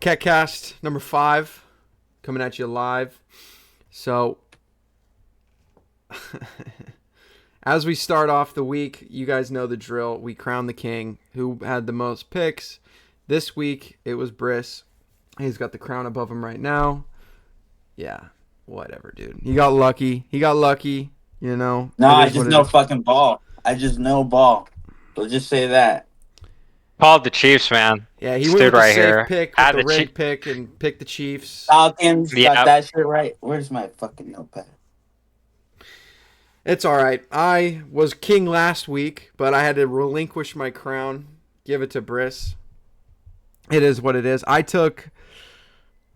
Kekcast number 5 coming at you live. So, as we start off the week, you guys know the drill. We crown the king who had the most picks. This week, it was Briss. He's got the crown above him right now. Yeah, whatever, dude. He got lucky. You know, No, it I is just what it know is. fucking ball. I just know ball. Let's just say that. Called the Chiefs, man. Yeah, he went Stood with the right safe here. pick, with Had the the Chiefs. rig pick, and picked the Chiefs. Falcons got Yeah. that shit right. Where's my fucking notepad? It's all right. I was king last week, but I had to relinquish my crown, give it to Briss. It is what it is. I took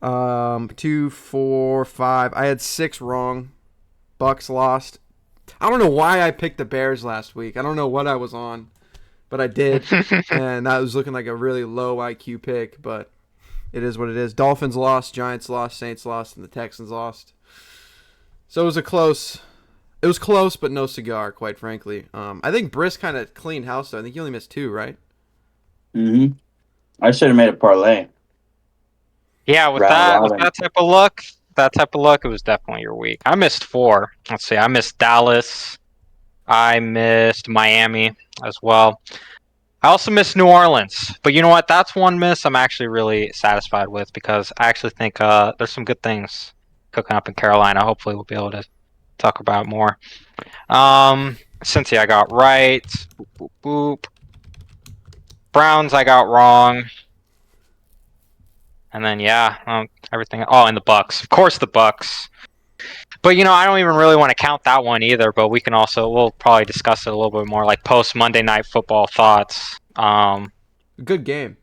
2, 4, 5. I had 6 wrong. Bucks lost. I don't know why I picked the Bears last week. I don't know what I was on, but I did, and that was looking like a really low IQ pick. But it is what it is. Dolphins lost, Giants lost, Saints lost, and the Texans lost. So it was close. It was close, but no cigar, quite frankly. I think Briss kind of cleaned house, though. I think you only missed 2, right? Mm-hmm. I should have made a parlay. Yeah, with Round that robin. type of luck, it was definitely your week. I missed 4. Let's see. I missed Dallas. I missed Miami as well. I also missed New Orleans. But you know what? That's one miss I'm actually really satisfied with because I actually think there's some good things cooking up in Carolina. Hopefully we'll be able to talk about more. Cincy I got right. Boop, boop, boop. Browns I got wrong. And then everything. Oh, and the Bucks, of course, the Bucks. But I don't even really want to count that one either. But we'll probably discuss it a little bit more, like post Monday Night Football thoughts. Good game.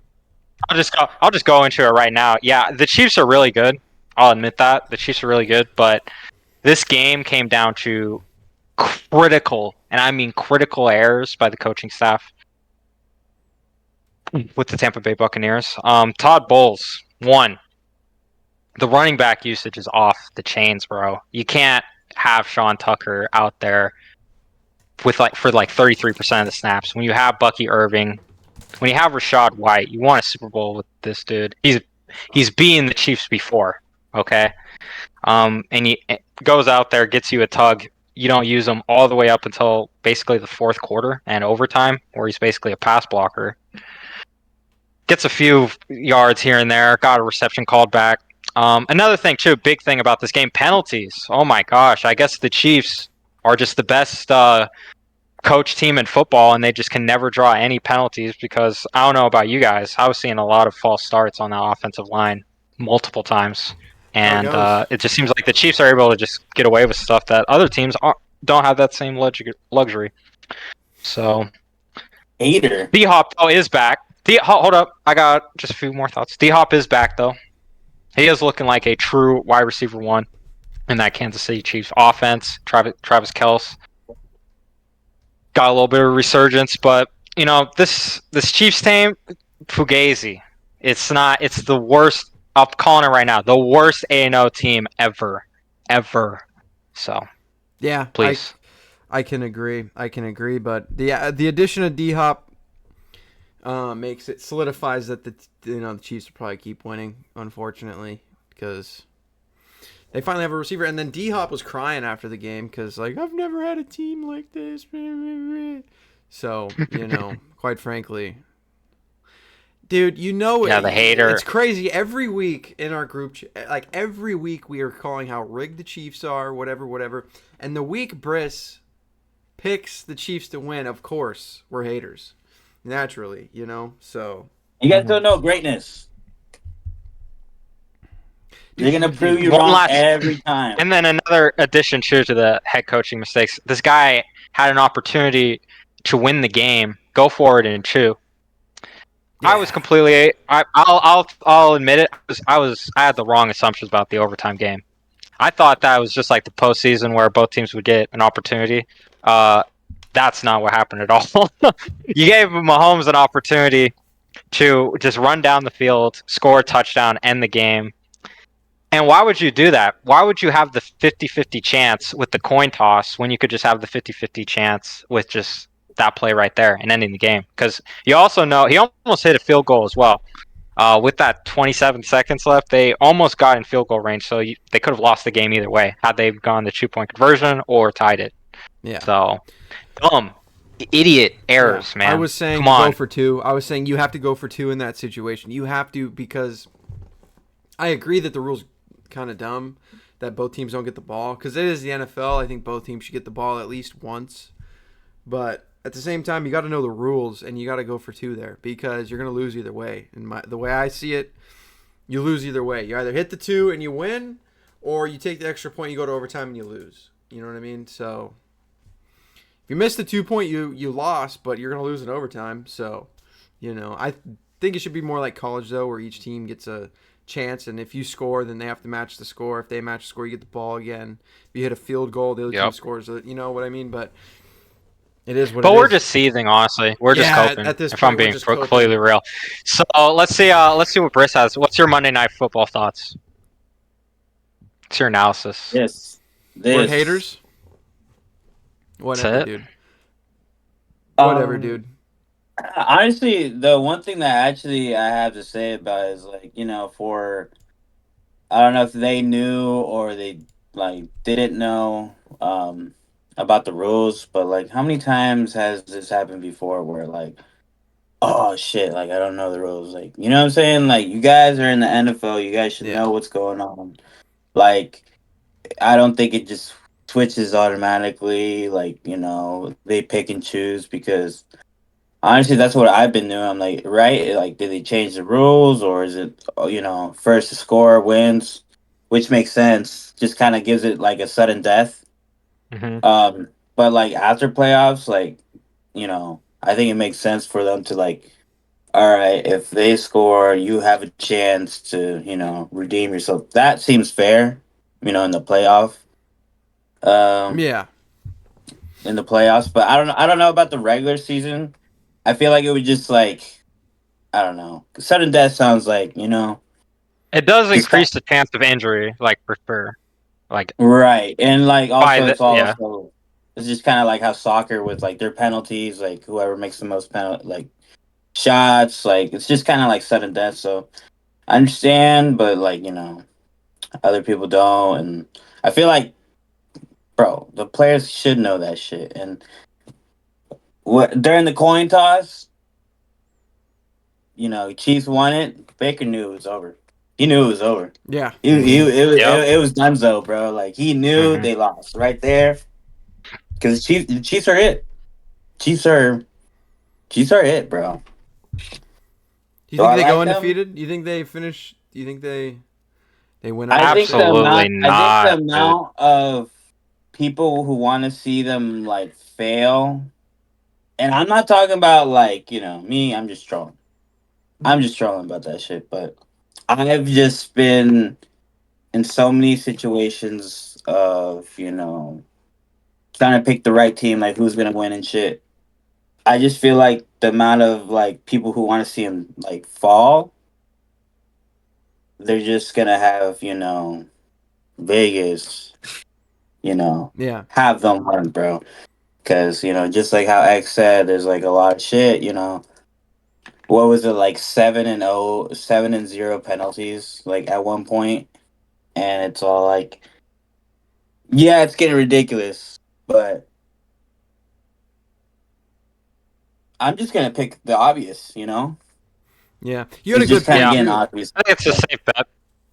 I'll just go into it right now. Yeah, the Chiefs are really good. I'll admit that the Chiefs are really good, but this game came down to critical, and I mean critical errors by the coaching staff with the Tampa Bay Buccaneers. Todd Bowles, one, the running back usage is off the chains, bro. You can't have Sean Tucker out there for 33% of the snaps. When you have Bucky Irving, when you have Rashad White, you want a Super Bowl with this dude. He's beaten the Chiefs before, okay? And he goes out there, gets you a tug. You don't use him all the way up until basically the fourth quarter and overtime, where he's basically a pass blocker. Gets a few yards here and there. Got a reception called back. Another thing, too, big thing about this game, penalties. Oh, my gosh. I guess the Chiefs are just the best coach team in football, and they just can never draw any penalties because I don't know about you guys. I was seeing a lot of false starts on that offensive line multiple times. And it just seems like the Chiefs are able to just get away with stuff that other teams don't have that same luxury. So, Hater. D-Hop is back. Hold up. I got just a few more thoughts. D-Hop is back, though. He is looking like a true wide receiver 1 in that Kansas City Chiefs offense. Travis Kelce got a little bit of resurgence, but, this Chiefs team, Fugazi, it's the worst. I'm calling it right now. The worst A&O team ever. So, Yeah, please. I can agree. But the addition of D-Hop solidifies that the Chiefs will probably keep winning, unfortunately, because they finally have a receiver. And then D-Hop was crying after the game because, like, I've never had a team like this. So, quite frankly, dude, the hater. It's crazy. Every week in our group, every week we are calling how rigged the Chiefs are, whatever. And the week Briss picks the Chiefs to win, of course, we're haters. Naturally, so. You guys don't know greatness. They're going to prove you wrong every time. And then another addition, too, to the head coaching mistakes. This guy had an opportunity to win the game, go for it in 2. Yeah. I was completely. I'll admit it. I had the wrong assumptions about the overtime game. I thought that was just like the postseason where both teams would get an opportunity. That's not what happened at all. You gave Mahomes an opportunity to just run down the field, score a touchdown, end the game. And why would you do that? Why would you have the 50-50 chance with the coin toss when you could just have the 50-50 chance with just that play right there and ending the game? Because you also know he almost hit a field goal as well. With that 27 seconds left, they almost got in field goal range, so they could have lost the game either way had they gone the 2-point conversion or tied it. Yeah. So dumb, idiot errors, I man. was saying Come to on. go for 2. I was saying you have to go for 2 in that situation. You have to, because I agree that the rule's kind of dumb that both teams don't get the ball, because it is the NFL. I think both teams should get the ball at least once. But at the same time, you got to know the rules, and you got to go for 2 there, because you're going to lose either way. And the way I see it, you lose either way. You either hit the 2 and you win, or you take the extra point, you go to overtime and you lose. You know what I mean? So if you miss the 2 point, you lost, but you're going to lose in overtime. So, I think it should be more like college, though, where each team gets a chance, and if you score, then they have to match the score. If they match the score, you get the ball again. If you hit a field goal, the other team scores. You know what I mean? But it is what it is. But we're just seething, honestly. We're just coping. At this if point, I'm being we're just coping. completely real. So let's see what Briss has. What's your Monday Night Football thoughts? What's your analysis? This. We're haters. Whatever, dude. Whatever, dude. Honestly, the one thing that actually I have to say about it is, like, for, I don't know if they knew or they like didn't know about the rules, but like, how many times has this happened before where, like, oh shit, like, I don't know the rules, like, you know what I'm saying? Like, you guys are in the NFL, you guys should know what's going on. Like, I don't think it just switches automatically. Like, they pick and choose, because honestly, that's what I've been doing. I'm like, right? Like, did they change the rules, or is it, first to score wins, which makes sense. Just kind of gives it like a sudden death. But like after playoffs, like, I think it makes sense for them to, like, all right, if they score, you have a chance to, redeem yourself. That seems fair, in the playoff. Yeah. In the playoffs, but I don't know about the regular season. I feel like it would just, like, I don't know. Sudden death sounds like, It does increase the chance of injury, like, for sure. Like, right. And like also yeah. It's just kind of like how soccer with, like, their penalties, like whoever makes the most like shots, like it's just kind of like sudden death. So I understand, but like, other people don't, and I feel like, bro, the players should know that shit. And during the coin toss, Chiefs won it. Baker knew it was over. He knew it was over. Yeah. It was donezo, bro. Like, he knew they lost right there, because the Chiefs are it. Chiefs are it, bro. Do you think they go undefeated? Do you think they finish? Do you think they win? Absolutely not. I think the amount of people who want to see them, like, fail, and I'm not talking about, like, me. I'm just trolling. I'm just trolling about that shit. But I've just been in so many situations of, trying to pick the right team, like who's gonna win and shit. I just feel like the amount of, like, people who want to see him, like, fall, they're just gonna have, Vegas, have them win, bro. Because, just like how X said, there's like a lot of shit. What was it, like 7-0 penalties, like, at one point, and it's all like, yeah, it's getting ridiculous, but I'm just gonna pick the obvious, Yeah, you had a good point. Getting obvious. I think it's a safe bet.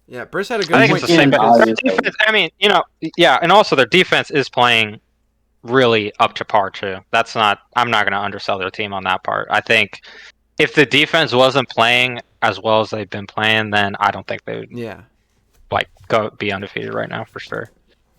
Yeah, Briss had a good I think point. It's a safe bet. Defense, I mean, yeah, and also their defense is playing really up to par too. I'm not going to undersell their team on that part. I think if the defense wasn't playing as well as they've been playing, then I don't think they would go be undefeated right now for sure.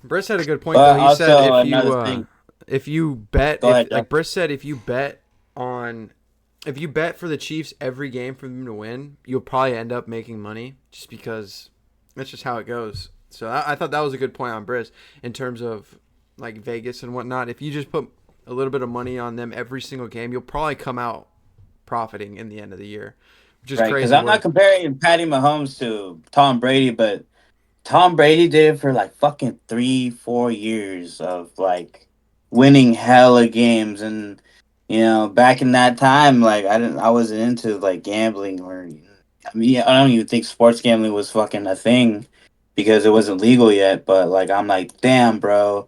Briss had a good point, though. He said if you bet, like Briss said, if you bet for the Chiefs every game for them to win, you'll probably end up making money, just because that's just how it goes. So I thought that was a good point on Briss in terms of, like, Vegas and whatnot. If you just put a little bit of money on them every single game, you'll probably come out profiting in the end of the year, which is crazy. Because I'm not comparing Patty Mahomes to Tom Brady, but Tom Brady did it for like fucking 3-4 years of, like, winning hella games. And back in that time, like, I wasn't into, like, gambling or I mean, I don't even think sports gambling was fucking a thing because it wasn't legal yet. But like, I'm like, damn, bro,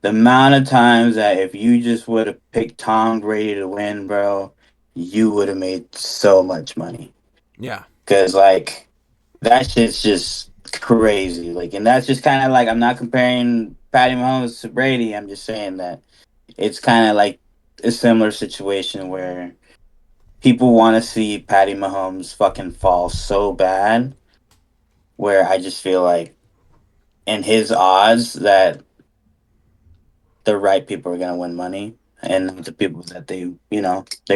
the amount of times that if you just would have picked Tom Brady to win, bro, you would have made so much money. Yeah. Because like that shit's just crazy. Like, and that's just kind of like I'm not comparing Patty Mahomes to Brady. I'm just saying that it's kind of like a similar situation where people want to see Patty Mahomes fucking fall so bad. Where I just feel like in his odds that the right people are gonna win money, and not the people that they're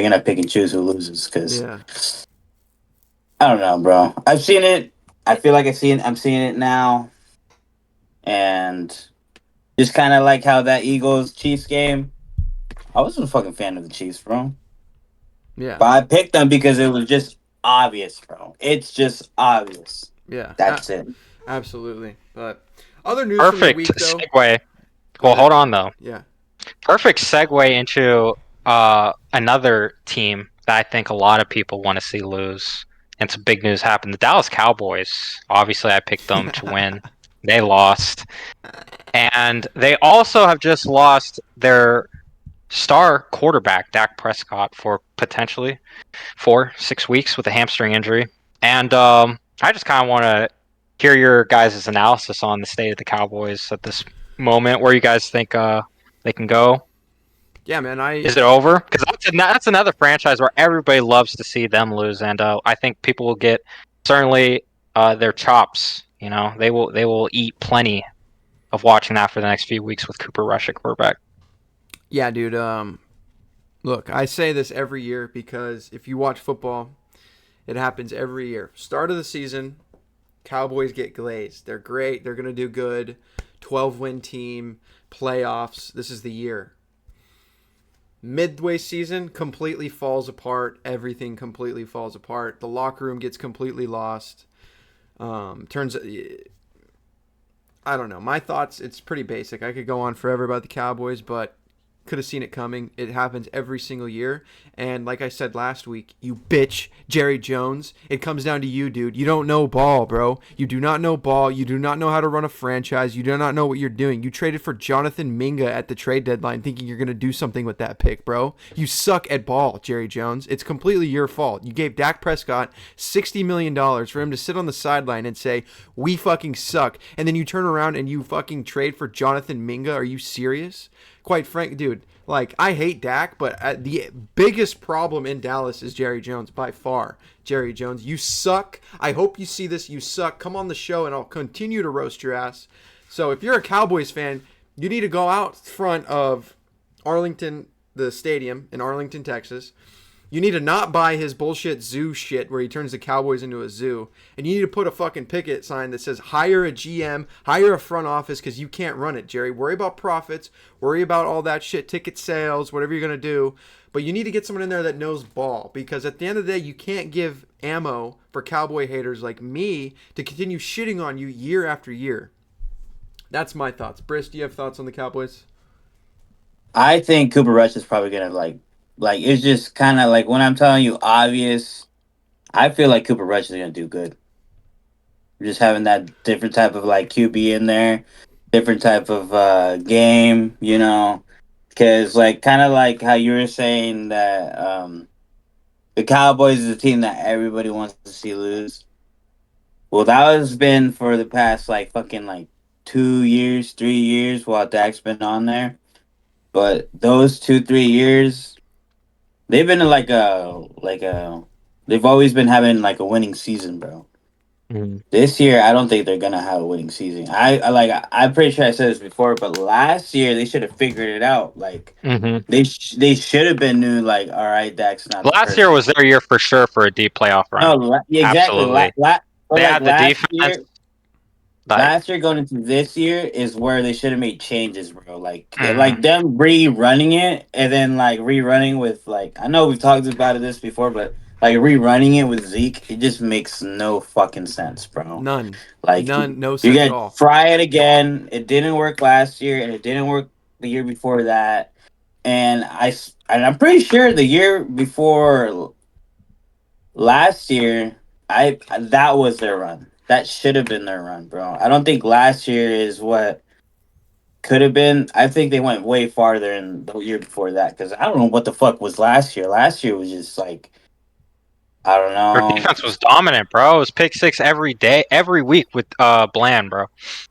gonna pick and choose who loses. Because Yeah. I don't know, bro. I've seen it. I feel like I'm seeing it now, and just kind of like how that Eagles Chiefs game. I wasn't a fucking fan of the Chiefs, bro. Yeah. But I picked them because it was just obvious, bro. It's just obvious. Yeah. That's it. Absolutely. But other news from the Perfect week, though. segue. Go Well, ahead. hold on though. Yeah. Perfect segue into another team that I think a lot of people want to see lose. And some big news happened. The Dallas Cowboys. Obviously, I picked them to win. They lost. And they also have just lost their star quarterback, Dak Prescott, for potentially 4-6 weeks with a hamstring injury. And I just kind of want to hear your guys' analysis on the state of the Cowboys at this moment. Where you guys think they can go? Yeah, man. Is it over? Because that's another franchise where everybody loves to see them lose, and I think people will get certainly their chops. You know, they will eat plenty of watching that for the next few weeks with Cooper Rush at quarterback. Yeah, dude. Look, I say this every year because if you watch football, it happens every year. Start of the season, Cowboys get glazed. They're great. They're gonna do good. 12-win team, playoffs. This is the year. Midway season completely falls apart. Everything completely falls apart. The locker room gets completely lost. Turns I don't know. My thoughts, it's pretty basic. I could go on forever about the Cowboys, but could have seen it coming. It happens every single year. And like I said last week, you bitch, Jerry Jones, it comes down to you, dude. You don't know ball, bro. You do not know ball. You do not know how to run a franchise. You do not know what you're doing. You traded for Jonathan Minga at the trade deadline thinking you're going to do something with that pick, bro. You suck at ball, Jerry Jones. It's completely your fault. You gave Dak Prescott $60 million for him to sit on the sideline and say, we fucking suck. And then you turn around and you fucking trade for Jonathan Minga. Are you serious? Quite frank, dude, like, I hate Dak, but the biggest problem in Dallas is Jerry Jones, by far. Jerry Jones, you suck. I hope you see this. You suck. Come on the show, and I'll continue to roast your ass. So if you're a Cowboys fan, you need to go out front of Arlington, the stadium in Arlington, Texas. You need to not buy his bullshit zoo shit where he turns the Cowboys into a zoo. And you need to put a fucking picket sign that says hire a GM, hire a front office because you can't run it, Jerry. Worry about profits, worry about all that shit, ticket sales, whatever you're going to do. But you need to get someone in there that knows ball because at the end of the day, you can't give ammo for Cowboy haters like me to continue shitting on you year after year. That's my thoughts. Briss, do you have thoughts on the Cowboys? I think Cooper Rush is probably gonna like it's just kind of like when I'm telling you obvious. I feel like Cooper Rush is gonna do good. Just having that different type of like QB in there, different type of game, because like kind of like how you were saying that the Cowboys is a team that everybody wants to see lose. Well, that has been for the past like fucking like 2 years, 3 years while Dak's been on there. But those 2, 3 years, they've been in like a they've always been having like a winning season, bro. Mhm. This year, I don't think they're gonna have a winning season. I'm pretty sure I said this before, but last year they should have figured it out. Like Mhm. they should have been new. Like, all right, Dak's not the Last year person. was their year for sure for a deep playoff run. No, yeah, exactly. Absolutely. But They like had the defense. Like, last year going into this year is where they should have made changes, bro. Like mhm. them rerunning it and then like rerunning with like I know we've talked about this before, but like rerunning it with Zeke, it just makes no fucking sense, bro. None. Like None. No you sense at get all. try it again. It didn't work last year, and it didn't work the year before that. And I'm pretty sure the year before last year that was their run. That should have been their run, bro. I don't think last year is what could have been. I think they went way farther in the year before that because I don't know what the fuck was last year. Last year was just like I don't Their know. defense was dominant, bro. It was pick six every day, every week with Bland, bro. It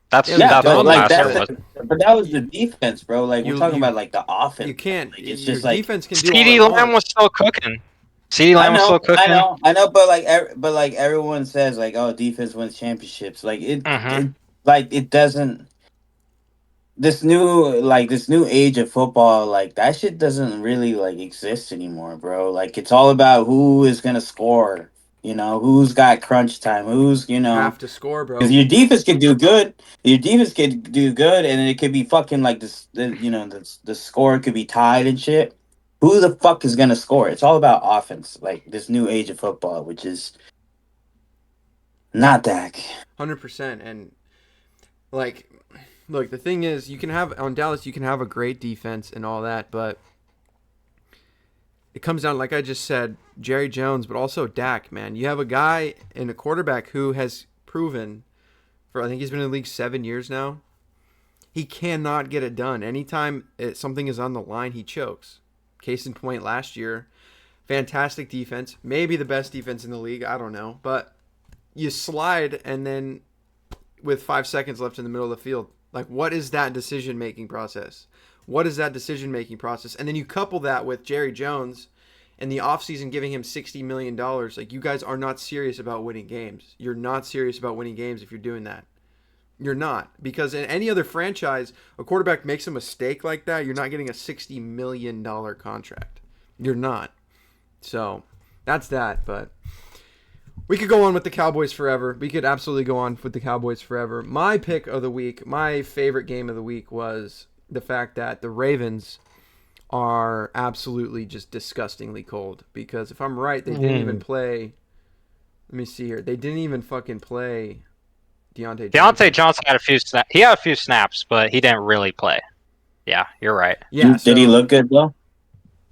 That's was Yeah, that's but what like dominant, last year that's was. but that was you the defense, bro. Like we're you talking you, about like the you offense. can't. Like it's Your just like defense can do all CeeDee it Lamb was wants. still cooking. CeeDee Lamb was still cooking. I know, but like everyone says like oh defense wins championships. Like Hmm. it like it doesn't. This new age of football, like that shit doesn't really like exist anymore, bro. Like it's all about who is gonna score. You know, who's got crunch time, who's Have to score, because bro. your defense can do good. Your defense can do good, and it could be fucking like this. The score could be tied and shit. Who the fuck is gonna score? It's all about offense, like this new age of football, which is not that. 100%. And like, look, the thing is, you can have on Dallas, you can have a great defense and all that, but it comes down, like I just said, Jerry Jones, but also Dak, man. You have a guy and a quarterback who has proven for, I think he's been in the league 7 years now. He cannot get it done. Anytime something is on the line, he chokes. Case in point, last year, fantastic defense, maybe the best defense in the league. I don't know, but you slide, and then with 5 seconds left in the middle of the field, like what is that decision making process? What is that decision making process? And then you couple that with Jerry Jones in the offseason giving him $60 million. Like, you guys are not serious about winning games. You're not serious about winning games if you're doing that. You're not. Because in any other franchise, a quarterback makes a mistake like that, you're not getting a $60 million contract. You're not. So that's that. But we could go on with the Cowboys forever. We could absolutely go on with the Cowboys forever. My pick of the week, my favorite game of the week was the fact that the Ravens are absolutely just disgustingly cold. Because if I'm right, they didn't even play. Let me see here. They didn't even fucking play Deontay Deontay Johnson. Johnson had a few snaps. He had a few snaps, but he didn't really play. Yeah, you're right. Yeah, Did he so look good though?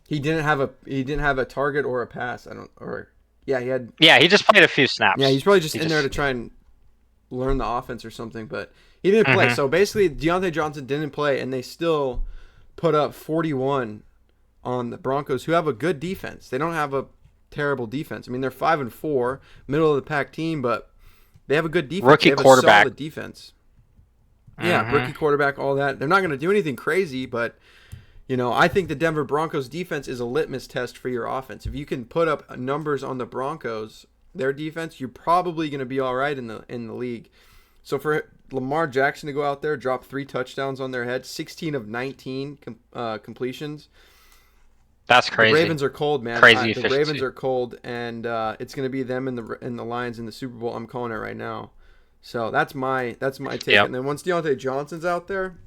he didn't have a target or a pass. Yeah, he had. Yeah, he just played a few Yeah, snaps. he's probably just He in there just. to try and learn the offense or something, but he didn't play. Hmm. So basically, Deontay Johnson didn't play, and they still put up 41 on the Broncos, who have a good defense. They don't have a terrible defense. I mean, they're 5-4, middle of the pack team, but they have a good defense. They Rookie have a quarterback. solid defense. Yeah, Hmm. rookie quarterback, all that. They're not going to do anything crazy, but I think the Denver Broncos defense is a litmus test for your offense. If you can put up numbers on the Broncos, their defense, you're probably going to be all right in the league. So for Lamar Jackson to go out there, drop 3 touchdowns on their head, 16 of 19 completions. That's The crazy. Ravens are cold, man. Crazy The Ravens efficiency. are cold, and it's going to be them and the Lions in the Super Bowl. I'm calling it right now. So that's my take. Yep. And then once Deontay Johnson's out there,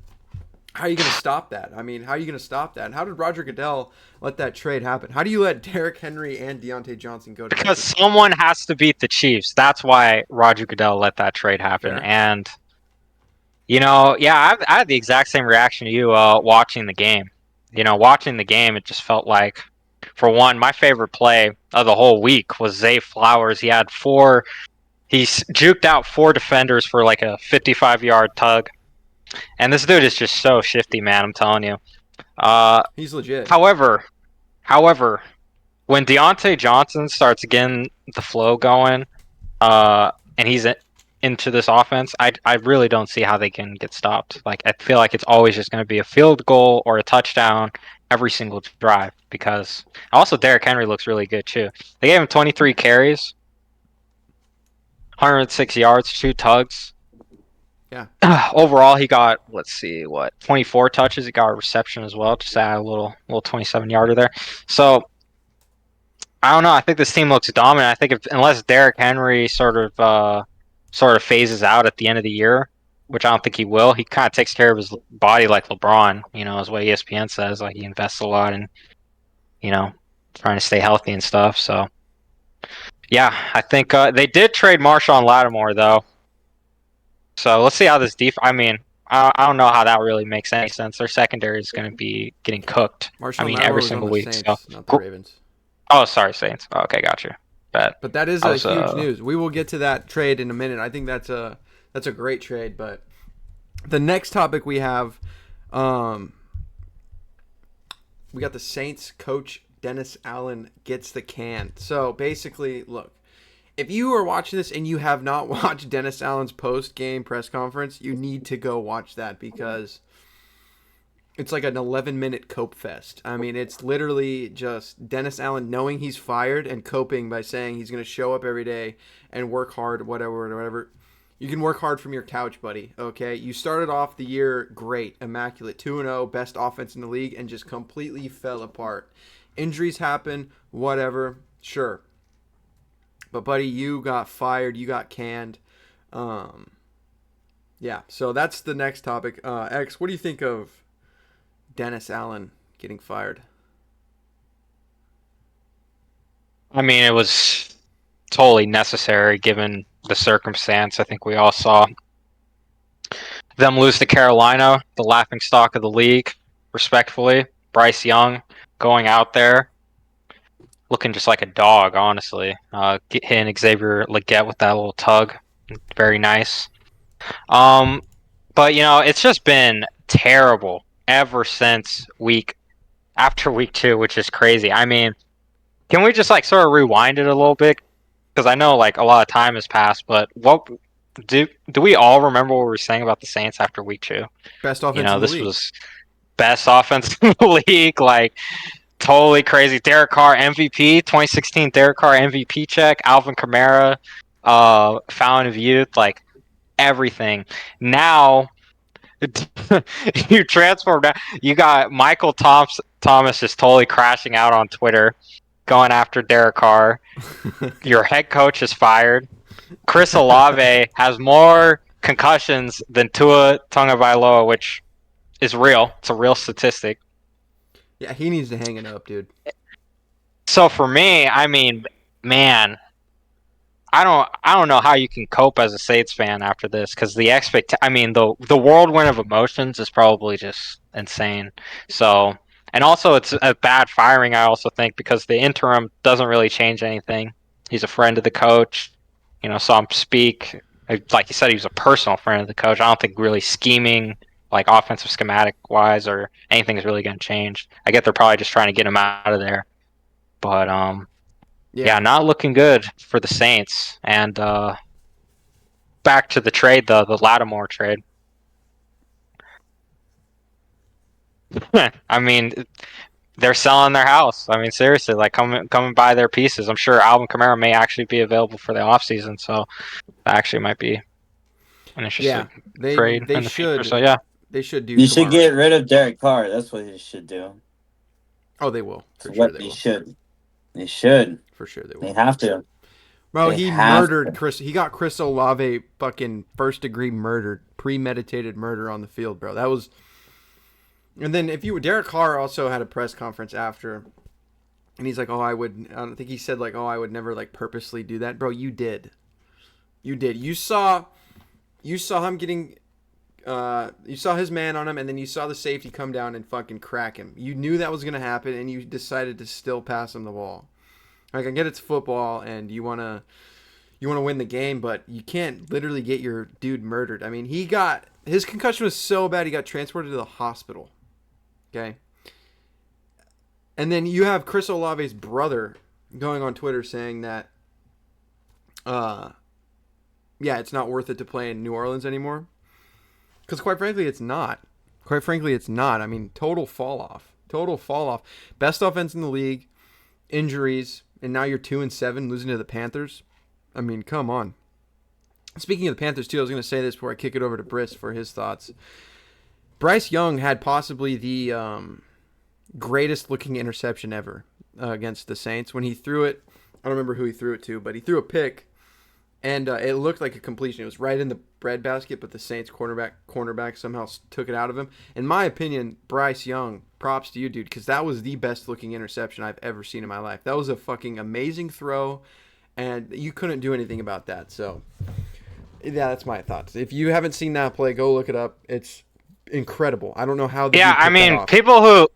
how are you going to stop that? I mean, how are you going to stop that? And how did Roger Goodell let that trade happen? How do you let Derrick Henry and Deontay Johnson go to that Because team? someone has to beat the Chiefs. That's why Roger Goodell let that trade happen. Fair. And I had the exact same reaction to you watching the game. Watching the game, it just felt like, for one, my favorite play of the whole week was Zay Flowers. He juked out 4 defenders for like a 55-yard tug. And this dude is just so shifty, man, I'm telling you. Uh, He's legit. however, when Deontay Johnson starts getting the flow going, and he's into this offense, I really don't see how they can get stopped. Like, I feel like it's always just going to be a field goal or a touchdown every single drive. Because also Derrick Henry looks really good too. They gave him 23 carries, 106 yards, 2 tugs. Yeah. Overall, he got 24 touches. He got a reception as well, just add a little 27 yarder there. So I don't know. I think this team looks dominant. I think unless Derrick Henry sort of phases out at the end of the year, which I don't think he will, he kind of takes care of his body like LeBron. Is what ESPN says. Like, he invests a lot in trying to stay healthy and stuff. So yeah, I think they did trade Marshawn Lattimore though. So let's see how this I mean, I don't know how that really makes any sense. Their secondary is going to be getting cooked. I Marshawn mean, Lattimore every was on single the week. So, Saints, not the Ravens. oh, sorry, Saints. Oh, okay, got you. bet. But that is I a was, huge news. We will get to that trade in a minute. I think that's a great trade. But the next topic we have, we got the Saints coach Dennis Allen gets the can. So basically, look, if you are watching this and you have not watched Dennis Allen's post-game press conference, you need to go watch that because it's like an 11-minute cope fest. I mean, it's literally just Dennis Allen knowing he's fired and coping by saying he's going to show up every day and work hard, whatever. You can work hard from your couch, buddy, okay? You started off the year great, immaculate, 2-0, best offense in the league, and just completely fell apart. Injuries happen, whatever, sure. But, buddy, you got fired, you got canned. Yeah, so that's the next topic. X, what do you think of Dennis Allen getting fired? I mean, it was totally necessary given the circumstance. I think we all saw them lose to Carolina, the laughing stock of the league, respectfully. Bryce Young going out there looking just like a dog, honestly. Hitting Xavier Legette with that little tug. Very nice. But, it's just been terrible ever since after week 2, which is crazy. I mean, can we just sort of rewind it a little bit? Because I know a lot of time has passed, but what do we all remember what we were saying about the Saints after week 2? Best offense in the This league. was best offense in the league, totally crazy. Derek Carr MVP, 2016 Derek Carr MVP check, Alvin Kamara, Fountain of Youth, everything. Now you transform that. You got Michael Thomas just totally crashing out on Twitter, going after Derek Carr. Your head coach is fired. Chris Olave has more concussions than Tua Tagovailoa, which is real. It's a real statistic. Yeah, he needs to hang it up, dude. So for me, I mean, man, I don't know how you can cope as a Saints fan after this because the whirlwind of emotions is probably just insane. So, and also it's a bad firing, I also think, because the interim doesn't really change anything. He's a friend of the coach, saw him speak. Like you said, he was a personal friend of the coach. I don't think really scheming, offensive schematic wise or anything is really going to change. I get they're probably just trying to get him out of there. But, yeah, not looking good for the Saints. And back to the trade, the Lattimore trade. I mean, they're selling their house. I mean, seriously, come and buy their pieces. I'm sure Alvin Kamara may actually be available for the offseason, so that actually might be an interesting trade in the future. So, yeah. They should do. You should get rid of Derek Carr. That's what you should do. Oh, they will. For sure they will. They should. For sure they will. They have to. Bro, he murdered Chris. He got Chris Olave fucking first-degree murdered, premeditated murder on the field, bro. That was. And then Derek Carr also had a press conference after, and he's like, "Oh, I would." I don't think he said "Oh, I would never purposely do that." Bro, you did. You did. You saw him getting. You saw his man on him, and then you saw the safety come down and fucking crack him. You knew that was gonna happen, and you decided to still pass him the ball. I get it's football, and you wanna win the game, but you can't literally get your dude murdered. I mean, his concussion was so bad he got transported to the hospital. Okay. And then you have Chris Olave's brother going on Twitter saying that, it's not worth it to play in New Orleans anymore. Because quite frankly, it's not. I mean, total fall off. Best offense in the league, injuries, and now you're 2-7, losing to the Panthers. I mean, come on. Speaking of the Panthers, too, I was going to say this before I kick it over to Briss for his thoughts. Bryce Young had possibly the greatest looking interception ever against the Saints. When he threw it, I don't remember who he threw it to, but he threw a pick, and it looked like a completion. It was right in the breadbasket, but the Saints cornerback somehow took it out of him. In my opinion, Bryce Young, props to you, dude, because that was the best looking interception I've ever seen in my life. That was a fucking amazing throw, and you couldn't do anything about that. So, yeah, that's my thoughts. If you haven't seen that play, go look it up. It's incredible. I don't know how. Yeah, I mean, people who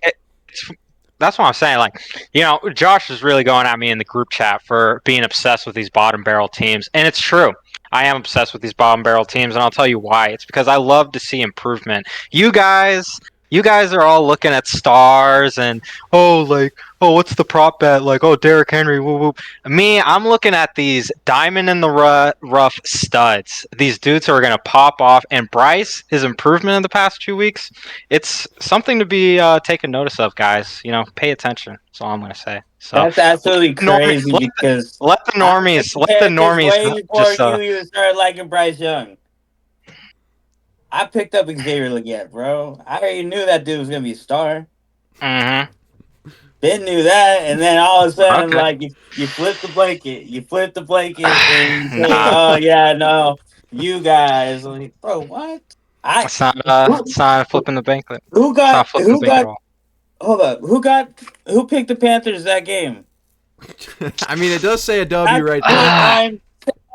that's what I'm saying. Like, Josh is really going at me in the group chat for being obsessed with these bottom barrel teams, and it's true. I am obsessed with these bottom barrel teams, and I'll tell you why. It's because I love to see improvement. You guys are all looking at stars and what's the prop bet? Like, oh, Derrick Henry, woo woo. Me, I'm looking at these diamond in the rough studs. These dudes who are gonna pop off. And Bryce, his improvement in the past 2 weeks, it's something to be taken notice of, guys. Pay attention. That's all I'm gonna say. So That's absolutely crazy because let the I've been compared this normies way before just you even started liking Bryce Young. I picked up Xavier Leggett, bro. I already knew that dude was gonna be a star. Mm-hmm. Ben knew that, and then all of a sudden, Okay. like you flip the blanket, and you say, Nah, "Oh yeah, no, you guys." Like, bro, what? I it's not flipping the banquet. who It's not got flipping the who banquet at got all. hold up who picked the Panthers that game? I mean, it does say a W That's right what there. I'm It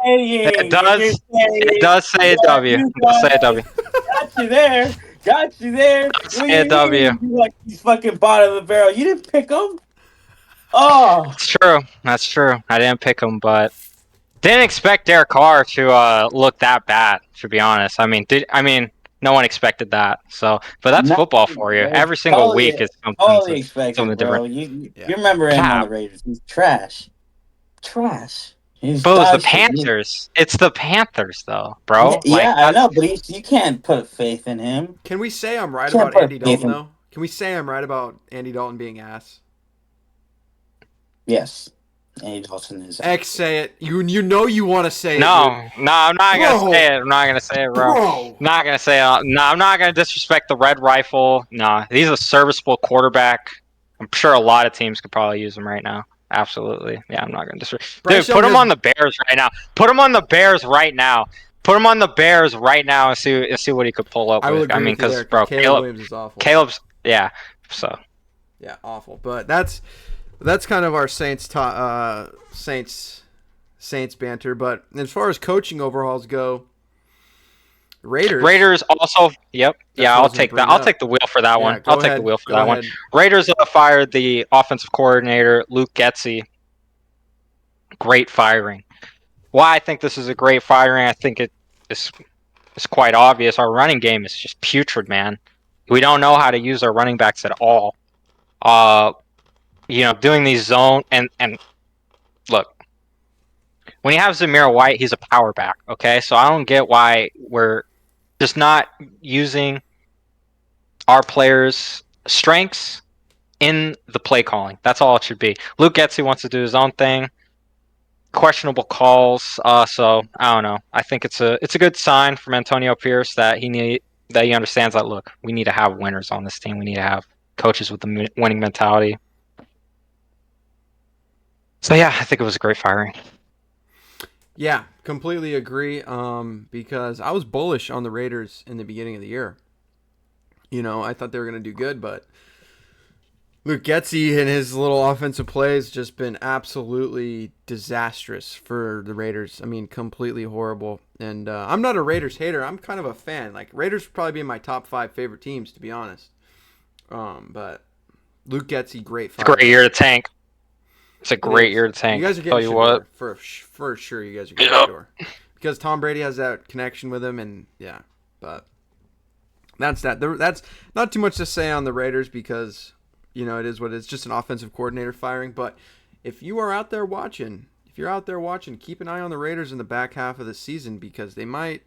saying. And you're does. It saying does say a that W. you It does say a W. got you there. Got you there. It does What do say a you W. mean? You like these fucking bottom of the barrel. You didn't pick them? Oh. It's true. That's true. I didn't pick him, but didn't expect Derek Carr to look that bad. To be honest, no one expected that. So, but that's No, football for you. bro. Every single week is Totally expected, something bro. different. Yeah. You remember him on the Cap. Raiders. He's trash. Trash. He's But it was the dog shit. Panthers. It's the Panthers, though, Yeah, bro. yeah, I know, but you can't put faith in him. Can we say I'm right You can't about put Andy faith Dalton in. though? Can we say I'm right about Andy Dalton being ass? Yes, Andy Dalton is. X, say it. You know you want to say it. No, I'm not gonna Bro. say it. I'm not gonna say it, bro. Bro. Not gonna say it. No, I'm not gonna disrespect the red rifle. No, he's a serviceable quarterback. I'm sure a lot of teams could probably use him right now. Absolutely. Yeah, I'm not gonna disrespect. Bryce Dude, put Young him has- on the Bears right now. Put him on the Bears right now. Put him on the Bears right now and see what he could pull up I will with. agree with you Because there. bro, Caleb Williams is awful. Caleb's yeah. So Yeah, awful. But that's kind of our Saints banter. But as far as coaching overhauls go, Raiders also. Yep. Yeah, what I I'll was gonna take bring that. I'll up. take the wheel for that Yeah, one. go I'll take ahead. the wheel for Go that ahead. one. Raiders fired the offensive coordinator Luke Getsy. Great firing. Why I think this is a great firing, I think it's quite obvious. Our running game is just putrid, man. We don't know how to use our running backs at all. Doing these zone and look, when you have Zamir White, he's a power back. Okay, so I don't get why we're just not using our players' strengths in the play calling. That's all it should be. Luke Getsy wants to do his own thing. Questionable calls. So I don't know. I think it's a good sign from Antonio Pierce that he understands that. Look, we need to have winners on this team. We need to have coaches with the winning mentality. So yeah, I think it was a great firing. Yeah, completely agree. Because I was bullish on the Raiders in the beginning of the year. I thought they were going to do good, but Luke Getsy and his little offensive plays just been absolutely disastrous for the Raiders. I mean, completely horrible. And I'm not a Raiders hater. I'm kind of a fan. Like, Raiders would probably be in my top 5 favorite teams, to be honest. But Luke Getsy, great fire. It's a great year to tank. It's a great year to tank. You guys are getting Shador. For sure, you guys are getting Shador. Because Tom Brady has that connection with him, and yeah. But that's that. That's not too much to say on the Raiders because, it is what it is. Just an offensive coordinator firing. But if you are out there watching, keep an eye on the Raiders in the back half of the season because they might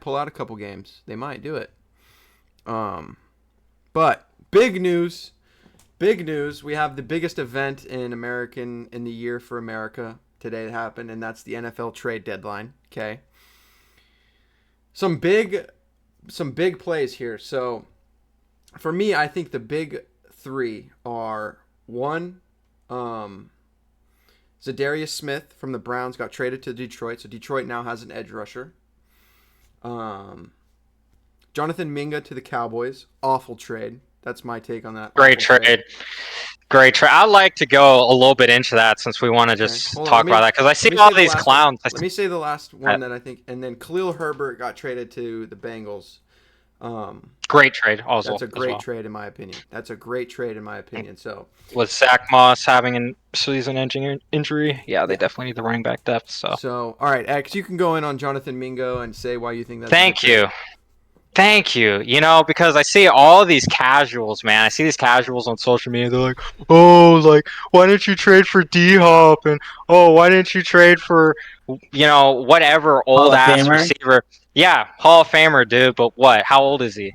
pull out a couple games. They might do it. But big news. We have the biggest event in the year for America today that happened, and that's the NFL trade deadline. Okay. Some big plays here. So for me, I think the big 3 are one, Zadarius Smith from the Browns got traded to Detroit, so Detroit now has an edge rusher. Jonathan Minga to the Cowboys, awful trade. That's my take on that. Great trade. Great trade. I'd like to go a little bit into that since we want to just talk about that because I see all these clowns. Let me say the last one that I think, and then Khalil Herbert got traded to the Bengals Great trade, also. That's a as great well. trade in my opinion. So With Zach Moss having a season-ending injury, yeah, they Yeah. definitely need the running back depth. So, all right, X, you can go in on Jonathan Mingo and say why you think that's a good thank trade. you. Thank you. You know, because I see all these casuals, man. I see these casuals on social media. They're like, oh, like, why didn't you trade for D-Hop? And, oh, why didn't you trade for, whatever Hall of old-ass Famer. receiver? Yeah, Hall of Famer, dude. But what? How old is he?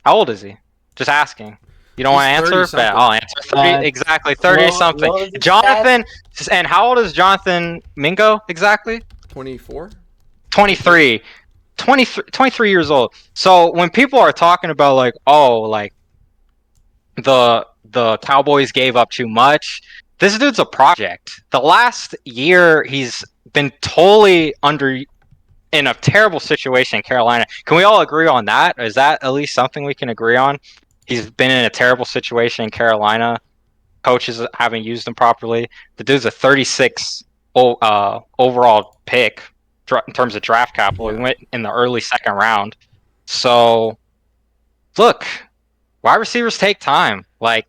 How old is he? Just asking. You don't He's want to answer? 30-something. But I'll answer. 30, exactly, 30-something. What was his Jonathan, and how old is Jonathan Mingo exactly? 24. 23. 23 years old. So when people are talking about like, oh, like the Cowboys gave up too much, this dude's a project. The last year he's been totally in a terrible situation in Carolina. Can we all agree on that? Is that at least something we can agree on? He's been in a terrible situation in Carolina. Coaches haven't used him properly. The dude's a 36 overall pick in terms of draft capital. Yeah. He went in the early second round. So, look, wide receivers take time. Like,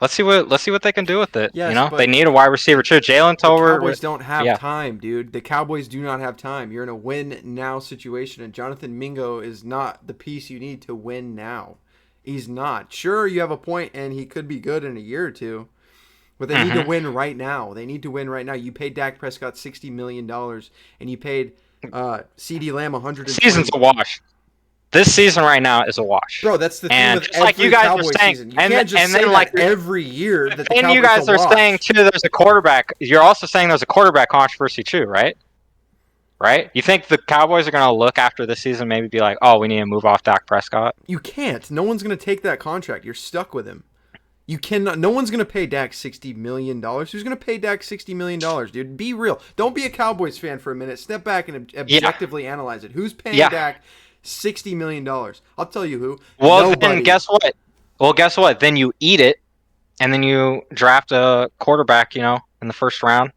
let's see what they can do with it. Yes, They need a wide receiver too. Jalen the Tolbert. Cowboys don't have time, dude. The Cowboys do not have time. You're in a win now situation, and Jonathan Mingo is not the piece you need to win now. He's not. Sure, you have a point, and he could be good in a year or two, but they need to win right now. They need to win right now. You paid Dak Prescott $60 million, and you paid CeeDee Lamb $120. Season's a wash. This season right now is a wash. Bro, that's the thing and with just like every you guys Cowboys are saying, season. You can't just say that every year that the Cowboys and you guys are saying too, there's a quarterback. You're also saying there's a quarterback controversy too, right? Right? You think the Cowboys are going to look after this season, maybe be like, oh, we need to move off Dak Prescott? You can't. No one's going to take that contract. You're stuck with him. You cannot. No one's going to pay Dak $60 million. Who's going to pay Dak $60 million, dude? Be real. Don't be a Cowboys fan for a minute. Step back and objectively analyze it. Who's paying Dak $60 million? I'll tell you who. Well, Nobody. Then guess what? Then you eat it, and then you draft a quarterback, in the first round.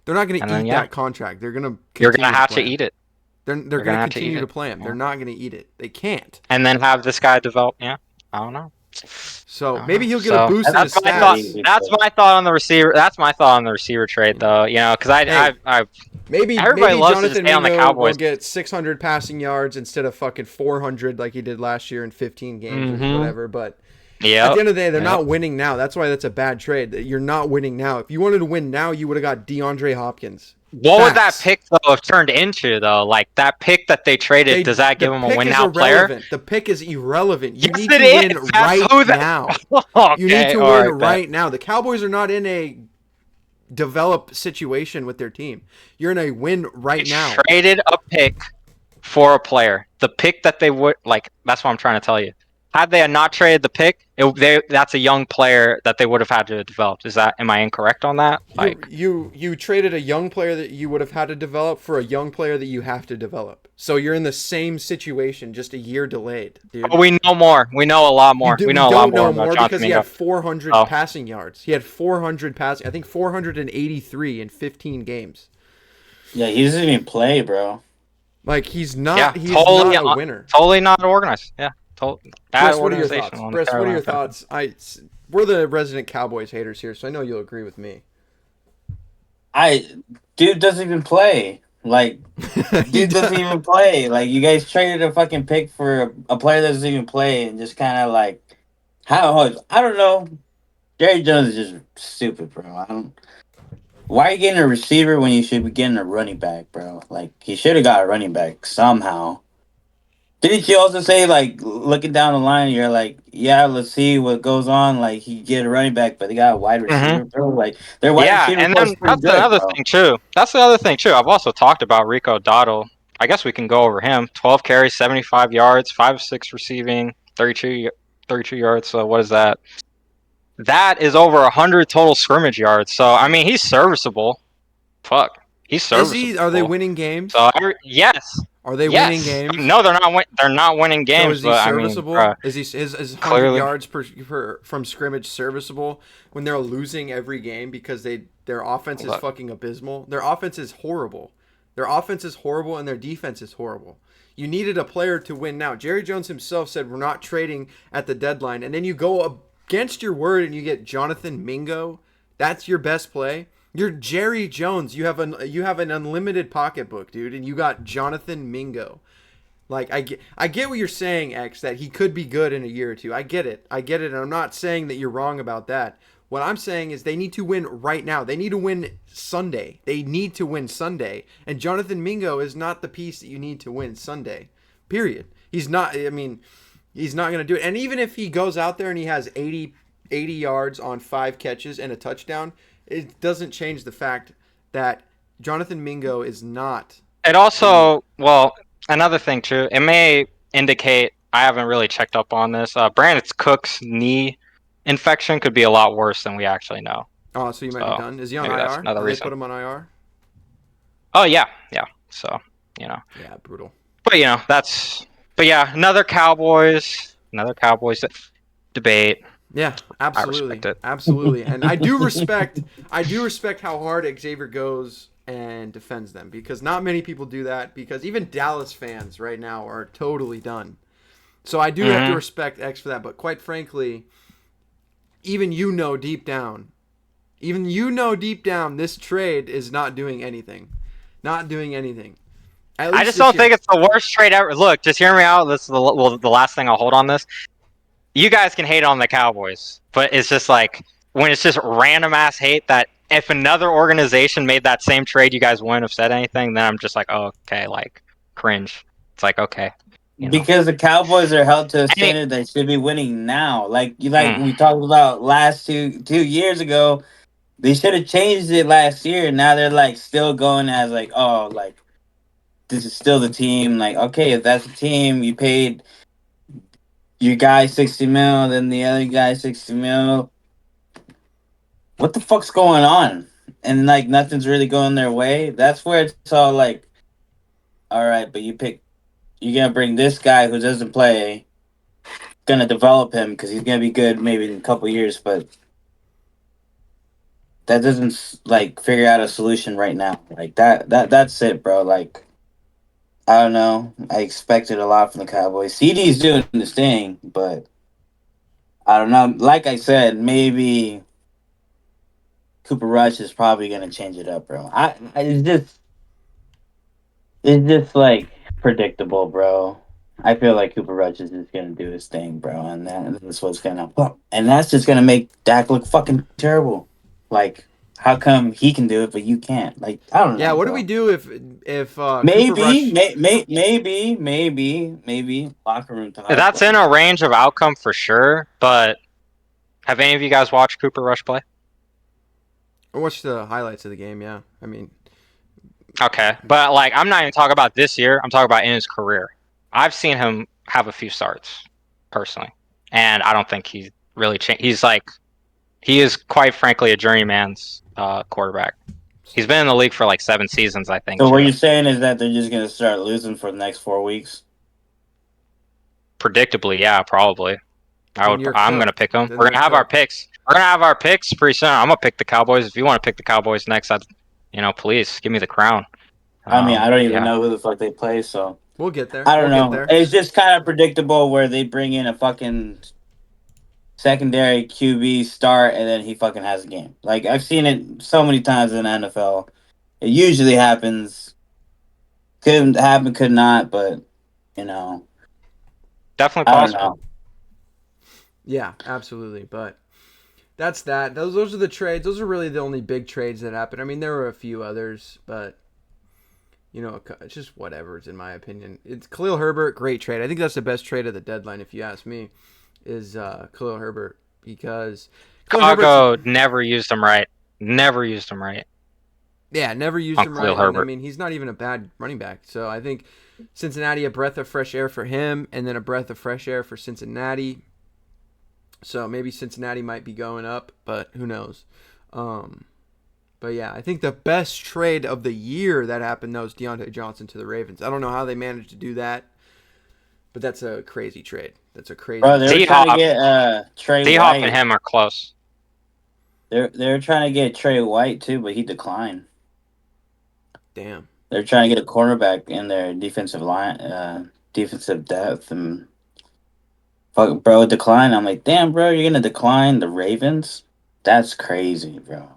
They're not going to eat that contract. They're going to. You're going to have to eat it. They're going to continue to play him. They're not going to eat it. They can't. And then have this guy develop. Yeah, I don't know. So maybe he'll get a boost in his stats. That's my thought on the receiver. That's my thought on the receiver trade, though. Because maybe loves Jonathan to stay on the Mingo Cowboys. will get 600 passing yards instead of fucking 400 like he did last year in 15 games or whatever. But at the end of the day, they're not winning now. That's why that's a bad trade. You're not winning now. If you wanted to win now, you would have got DeAndre Hopkins. What would that pick though have turned into though? Like that pick that they traded, does that give them a win now player? The pick is irrelevant. You need to win right now. Okay, you need to win right now. The Cowboys are not in a develop situation with their team. You're in a win right now. Traded a pick for a player. The pick that they would like. That's what I'm trying to tell you. Had they not traded the pick, that's a young player that they would have had to develop. Am I incorrect on that? Like you traded a young player that you would have had to develop for a young player that you have to develop. So you're in the same situation, just a year delayed, dude. Oh, we know more. We know a lot more. We know a lot more about Jonathan because he had 400 passing yards. He had 400 passing. I think 483 in 15 games. Yeah, he doesn't even play, bro. Like he's not. He's not a winner. Totally not organized. Yeah. Chris, what are your thoughts? Chris, what are your thoughts? We're the resident Cowboys haters here, so I know you'll agree with me. Dude doesn't even play. Like, dude doesn't even play. Like, you guys traded a fucking pick for a player that doesn't even play, and just kind of like, I don't know. Jerry Jones is just stupid, bro. Why are you getting a receiver when you should be getting a running back, bro? Like, he should have got a running back somehow. Didn't you also say, like, looking down the line, you're like, yeah, let's see what goes on. Like, he get a running back, but they got a wide receiver, bro. Like, their wide receiver. And then that's another thing, too. That's the other thing, too. I've also talked about Rico Dotto. I guess we can go over him. 12 carries, 75 yards, 5 of 6 receiving, 32 yards. So what is that? That is over 100 total scrimmage yards. So, I mean, he's serviceable. Fuck. He's serviceable. Are they winning games? So, yes. Are they winning games? No, they're not. They're not winning games. So is he serviceable? I mean, is 100 yards from scrimmage serviceable when they're losing every game because their offense is fucking abysmal? Their offense is horrible. Their offense is horrible and their defense is horrible. You needed a player to win now. Jerry Jones himself said we're not trading at the deadline, and then you go against your word and you get Jonathan Mingo. That's your best play. You're Jerry Jones. You have an unlimited pocketbook, dude, and you got Jonathan Mingo. Like I get what you're saying, X, that he could be good in a year or two. I get it, and I'm not saying that you're wrong about that. What I'm saying is they need to win right now. They need to win Sunday. They need to win Sunday. And Jonathan Mingo is not the piece that you need to win Sunday. Period. He's not. I mean, he's not going to do it. And even if he goes out there and he has 80 yards on 5 catches and a touchdown, it doesn't change the fact that Jonathan Mingo is not. It also, well, another thing too, it may indicate, I haven't really checked up on this, Brandon Cook's knee infection could be a lot worse than we actually know. Oh, so you might be done. Is he on maybe that's IR? another Did they reason. put him on IR? Oh, yeah. So, Yeah, brutal. But, but yeah, another Cowboys debate. Yeah, absolutely. I respect it. Absolutely. And I do respect how hard Xavier goes and defends them, because not many people do that, because even Dallas fans right now are totally done. So I do have to respect X for that, but quite frankly, even deep down, this trade is not doing anything. Not doing anything. I just don't think it's the worst trade ever. Look, just hear me out. This is the last thing I'll hold on this. You guys can hate on the Cowboys, but it's just like when it's just random ass hate that if another organization made that same trade, you guys wouldn't have said anything. Then I'm just like, oh, okay, like cringe. It's like, okay. Because the Cowboys are held to a standard that should be winning now. Like we talked about last two years ago, they should have changed it last year. Now they're like still going as like, oh, like this is still the team. Like, okay, if that's the team, you paid your guy 60 mil, then the other guy 60 mil. What the fuck's going on? And like nothing's really going their way. That's where it's all like, all right, but you're gonna bring this guy who doesn't play, gonna develop him because he's gonna be good maybe in a couple years, but that doesn't like figure out a solution right now. Like that's it, bro. Like I don't know. I expected a lot from the Cowboys. CD's doing his thing, but I don't know. Like I said, maybe Cooper Rush is probably gonna change it up, bro. It's just like predictable, bro. I feel like Cooper Rush is just gonna do his thing, bro, and that's what's that's just gonna make Dak look fucking terrible. Like, how come he can do it but you can't? Like, I don't know. Yeah, what bro. do we do if Maybe, Cooper Rush... maybe locker room talk. That's in a range of outcome for sure. But have any of you guys watched Cooper Rush play? I watched the highlights of the game. Yeah, I mean, okay, but like I'm not even talking about this year. I'm talking about in his career. I've seen him have a few starts personally, and I don't think he's really changed. He is quite frankly a journeyman's quarterback. He's been in the league for like 7 seasons, I think. So what you're saying is that they're just gonna start losing for the next 4 weeks? Predictably, yeah, probably. I'm gonna pick them. We're gonna have our picks. Pretty soon. I'm gonna pick the Cowboys. If you want to pick the Cowboys next, please give me the crown. I mean, I don't even know who the fuck they play, so we'll get there. I don't know. It's just kind of predictable where they bring in a fucking secondary QB start and then he fucking has a game. Like I've seen it so many times in the NFL. It usually happens. Could happen, could not, but definitely possible. Yeah, absolutely. But that's that. Those are the trades. Those are really the only big trades that happened. I mean, there were a few others, but it's just whatever. In my opinion, it's Khalil Herbert. Great trade. I think that's the best trade of the deadline, if you ask me. Is Khalil Herbert, because Chicago never used him right. Yeah, never used him right. Herbert. I mean, he's not even a bad running back. So I think Cincinnati, a breath of fresh air for him, and then a breath of fresh air for Cincinnati. So maybe Cincinnati might be going up, but who knows? But yeah, I think the best trade of the year that happened, though, is Deontay Johnson to the Ravens. I don't know how they managed to do that, but that's a crazy trade. That's a crazy. Bro, they were trying to get Trey White. D-Hop and him are close. They were trying to get Trey White too, but he declined. Damn. They're trying to get a cornerback in their defensive line, defensive depth, and fuck, bro, decline. I'm like, damn, bro, you're gonna decline the Ravens? That's crazy, bro.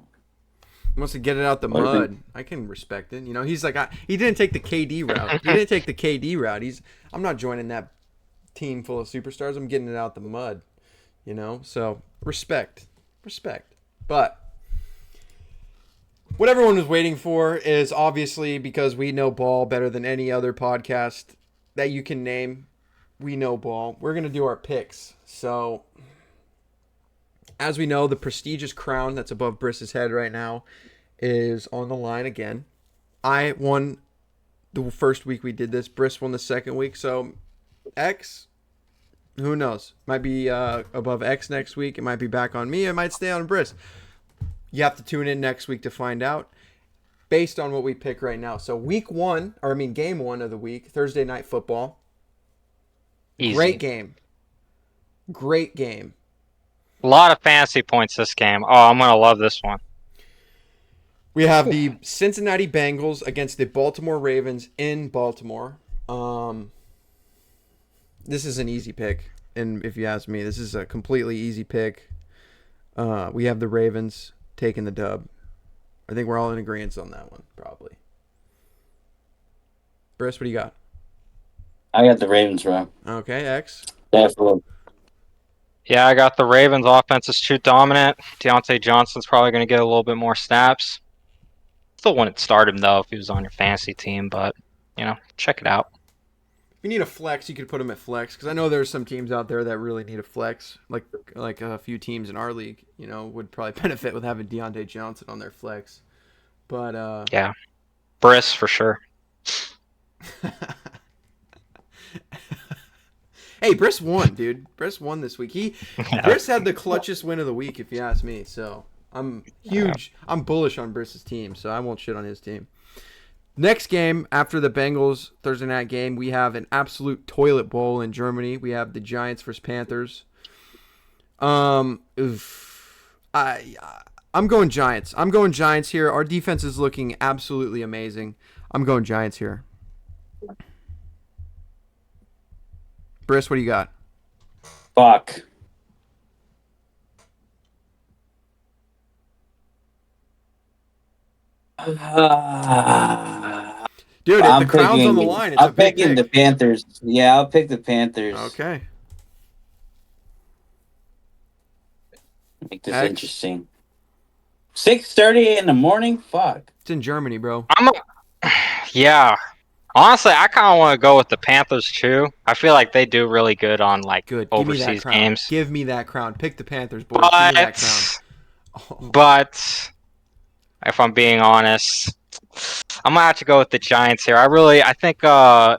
He wants to get it out the What have been? mud. I can respect it. You know, he's like, he didn't take the KD route. He didn't take the KD route. I'm not joining that team full of superstars. I'm getting it out the mud. You know, so respect. But what everyone was waiting for is obviously, because we know ball better than any other podcast that you can name. We know ball. We're going to do our picks. So, as we know, the prestigious crown that's above Briss's head right now is on the line again. I won the first week we did this. Briss won the second week. So, X, who knows? Might be above X next week. It might be back on me. It might stay on Briss. You have to tune in next week to find out based on what we pick right now. So game 1 of the week, Thursday Night Football. Easy. Great game. A lot of fantasy points this game. Oh, I'm going to love this one. We have the Cincinnati Bengals against the Baltimore Ravens in Baltimore. This is an easy pick, and if you ask me, this is a completely easy pick. We have the Ravens taking the dub. I think we're all in agreement on that one, probably. Briss, what do you got? I got the Ravens, bro. Okay, X. Definitely. Yeah, I got the Ravens. Offense is too dominant. Deontay Johnson's probably going to get a little bit more snaps. Still wouldn't start him, though, if he was on your fantasy team, but, check it out. If you need a flex, you could put him at flex, because I know there's some teams out there that really need a flex, like a few teams in our league, would probably benefit with having Deontay Johnson on their flex. But yeah, Briss for sure. Hey, Briss won, dude. Briss won this week. Briss had the clutchest win of the week, if you ask me. So I'm huge. I'm bullish on Briss's team, so I won't shit on his team. Next game after the Bengals Thursday night game, we have an absolute toilet bowl in Germany. We have the Giants versus Panthers. I'm going Giants. I'm going Giants here. Our defense is looking absolutely amazing. I'm going Giants here. Briss, what do you got? Fuck. Dude, if the crown's on the line, it's a big pick. I'm picking the Panthers. Yeah, I'll pick the Panthers. Okay. Make this interesting. 6:30 in the morning? Fuck. It's in Germany, bro. Yeah. Honestly, I kind of want to go with the Panthers, too. I feel like they do really good on, overseas games. Give me that crown. Pick the Panthers, boys. Give me that crown. But if I'm being honest, I'm going to have to go with the Giants here. I think I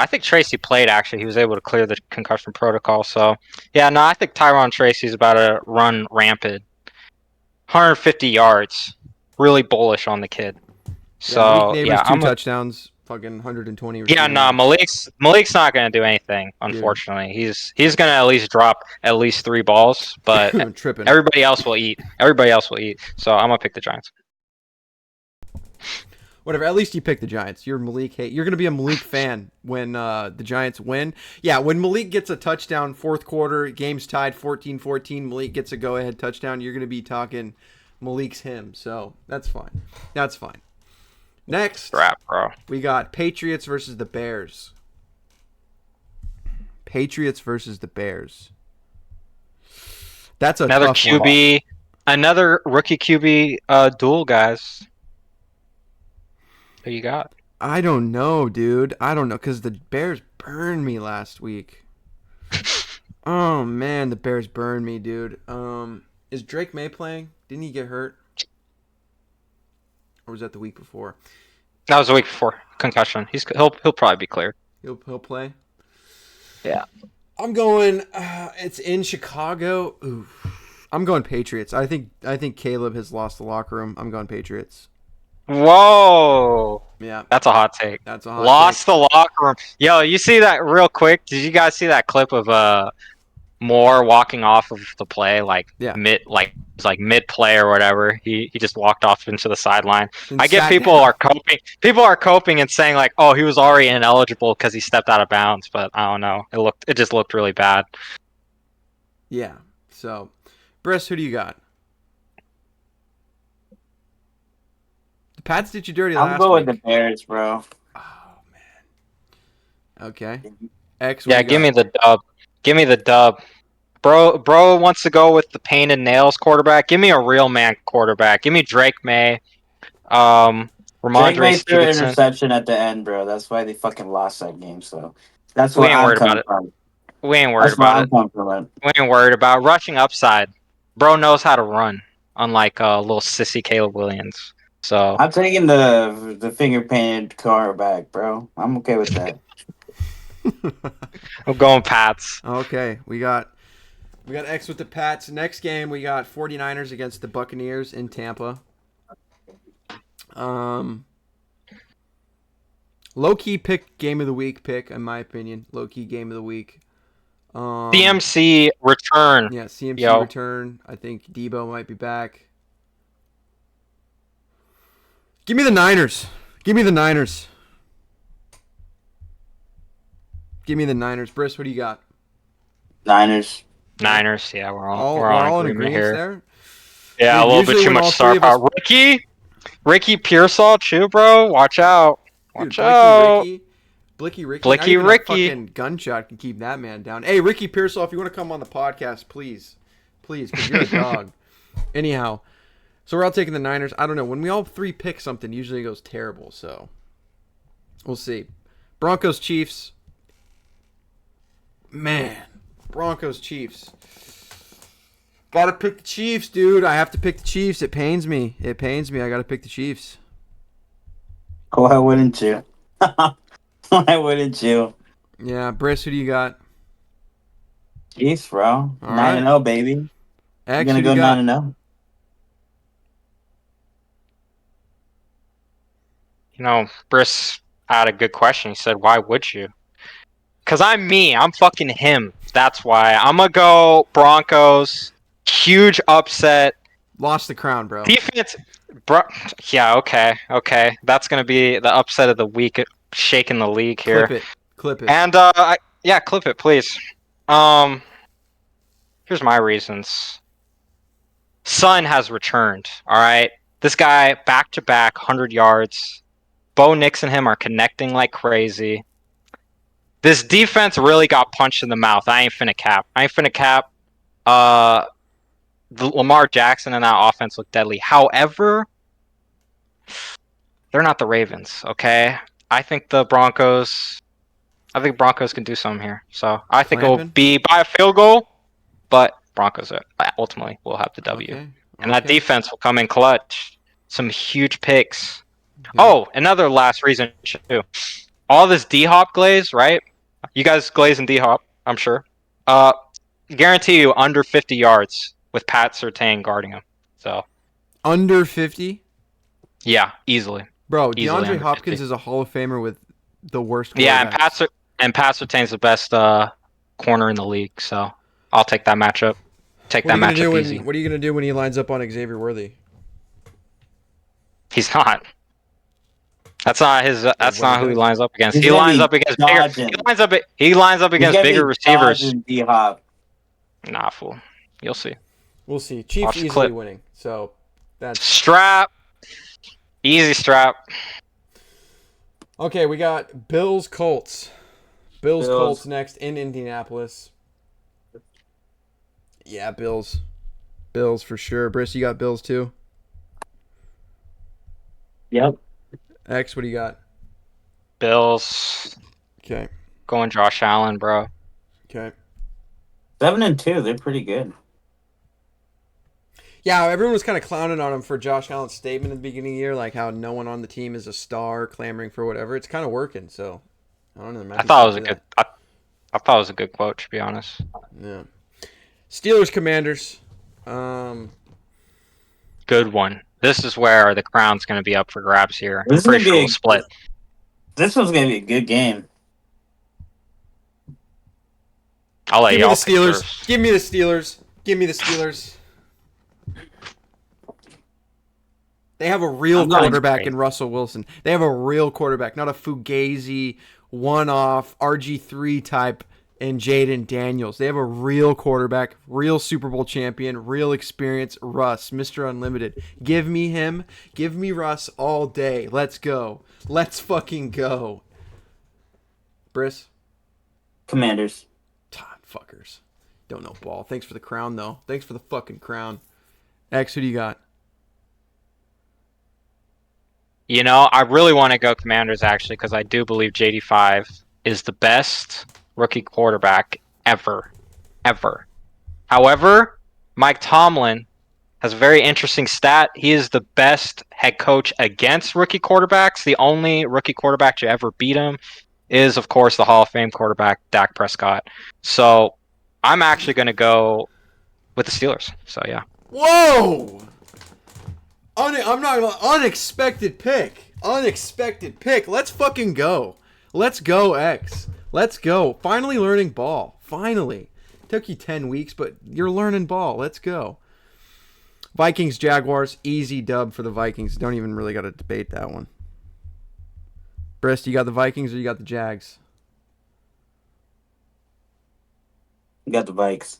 think Tracy played, actually. He was able to clear the concussion protocol. So, yeah, no, I think Tyron Tracy's about to run rampant. 150 yards. Really bullish on the kid. So, Malik Neighbors, 2 touchdowns, fucking 120. Yeah, no, Malik's not going to do anything, unfortunately. Dude. He's going to at least drop at least 3 balls, but everybody else will eat. So I'm going to pick the Giants. Whatever, at least you pick the Giants. You're Malik hate. You're going to be a Malik fan when the Giants win. Yeah, when Malik gets a touchdown, fourth quarter, game's tied 14-14, Malik gets a go-ahead touchdown, you're going to be talking Malik's him. So that's fine. Next, we got Patriots versus the Bears. That's another tough QB, one. Another rookie QB duel, guys. Who you got? I don't know, dude. I don't know, because the Bears burned me last week. Oh, man, the Bears burned me, dude. Is Drake May playing? Didn't he get hurt? Or was that the week before? That was the week before. Concussion. He'll probably be cleared. He'll play? Yeah. I'm going it's in Chicago. Oof. I'm going Patriots. I think Caleb has lost the locker room. I'm going Patriots. Whoa. Yeah. That's a hot take. Lost the locker room. Yo, you see that real quick? Did you guys see that clip of Moore walking off of the play, Yeah. mid play or whatever. He just walked off into the sideline. And I get sat people down. are coping. People are coping and saying like, "Oh, he was already ineligible because he stepped out of bounds." But I don't know. It just looked really bad. Yeah. So, Briss, who do you got? The Pats did you dirty I'm last going week. with the Bears, bro. Oh man. Okay. X. What Yeah, do you give got? me the dub. Give me the dub. Bro wants to go with the pain and nails quarterback. Give me a real man quarterback. Give me Drake May. Drake Ramondre May threw an Stevenson. interception at the end, bro. That's why they fucking lost that game. So that's We where ain't I'm worried about coming it. from. We ain't worried That's where about I'm it. coming from. We ain't worried about rushing upside. Bro knows how to run, unlike little sissy Caleb Williams. So I'm taking the finger painted quarterback, bro. I'm okay with that. I'm going Pats. Okay, we got X with the Pats. Next game we got 49ers against the Buccaneers in Tampa. Low key game of the week pick in my opinion. Low key game of the week. CMC return. Yeah, CMC Yo. return. I think Debo might be back. Give me the Niners. Give me the Niners. Give me the Niners. Briss, what do you got? Niners. Niners. Yeah, we're all in in agreement here. there. Yeah, Dude, a little bit usually too when all much three star of us- power. Ricky Pearsall, too, bro. Watch out. Dude, Watch out. Blicky Ricky. Blicky Not even Ricky. A fucking gunshot can keep that man down. Hey, Ricky Pearsall, if you want to come on the podcast, please, because you're a dog. Anyhow, so we're all taking the Niners. I don't know. When we all three pick something, usually it goes terrible. So we'll see. Broncos Chiefs. Man, Broncos Chiefs. Gotta pick the Chiefs, dude. I have to pick the Chiefs. It pains me. I gotta pick the Chiefs. Why wouldn't you? Why wouldn't you? Yeah, Briss, who do you got? Chiefs, bro. All 9-0, baby. You're X, gonna who do go you got? 9-0. You know, Briss had a good question. He said, why would you? Because I'm me. I'm fucking him. That's why. I'm going to go Broncos. Huge upset. Lost the crown, bro. Defense. Yeah, okay. That's going to be the upset of the week, shaking the league here. Clip it. And, yeah, clip it, please. Here's my reasons. Sun has returned, all right? This guy, back-to-back, 100 yards. Bo Nix and him are connecting like crazy. This defense really got punched in the mouth. I ain't finna cap. The Lamar Jackson and that offense look deadly. However, they're not the Ravens, okay? I think Broncos can do something here. So I think it will be by a field goal, but Broncos ultimately will have the W. Okay. And that defense will come in clutch. Some huge picks. Okay. Oh, another last reason too. All this D-Hop glaze, right? You guys glaze in D-Hop, I'm sure. Guarantee you under 50 yards with Pat Surtain guarding him. So under 50? Yeah, easily. Bro, Easily DeAndre Hopkins 50. is a Hall of Famer with the worst quarterbacks. Yeah, and Pat Surtain's the best corner in the league, so I'll take that matchup. What are you gonna do when he lines up on Xavier Worthy? He's not. That's not his. That's not who he lines up against. He lines up against bigger. He lines up against bigger receivers. D-Hop. Nah, fool. You'll see. We'll see. Chiefs Watch the easily clip. winning. So that's Strap. Easy strap. okay. We got Bills Colts. Bills Colts next in Indianapolis. Yeah, Bills. Bills for sure. Briss, you got Bills too? Yep. X, what do you got? Bills. Okay. Going Josh Allen, bro. Okay. 7-2. They're pretty good. Yeah, everyone was kind of clowning on him for Josh Allen's statement at the beginning of the year, like how no one on the team is a star, clamoring for whatever. It's kind of working, so I don't know. I thought it was a good. I thought it was a good quote, to be honest. Yeah. Steelers Commanders. Good one. This is where the crown's going to be up for grabs here. This is Pretty gonna sure be we'll split. This one's gonna be a good game. I'll let Give me the y'all pick Steelers. first. Give me the Steelers. Give me the Steelers. They have a real I'm not quarterback great. in Russell Wilson. They have a real quarterback, not a Fugazi, one-off, RG3 type in Jaden Daniels. They have a real quarterback, real Super Bowl champion, real experience, Russ, Mr. Unlimited. Give me him. Give me Russ all day. Let's go. Let's fucking go. Briss? Commanders. Fuckers. Don't know ball. Thanks for the crown, though. Thanks for the fucking crown. X, who do you got? You know, I really want to go Commanders, actually, because I do believe JD5 is the best rookie quarterback ever. Ever. However, Mike Tomlin has a very interesting stat. He is the best head coach against rookie quarterbacks. The only rookie quarterback to ever beat him is, of course, the Hall of Fame quarterback, Dak Prescott. So I'm actually going to go with the Steelers. So, yeah. Whoa! I'm not gonna unexpected pick. Unexpected pick. Let's fucking go. Let's go, X. Let's go. Finally learning ball. Finally. Took you 10 weeks, but you're learning ball. Let's go. Vikings, Jaguars. Easy dub for the Vikings. Don't even really got to debate that one. Brist, you got the Vikings or you got the Jags? You got the Vikes.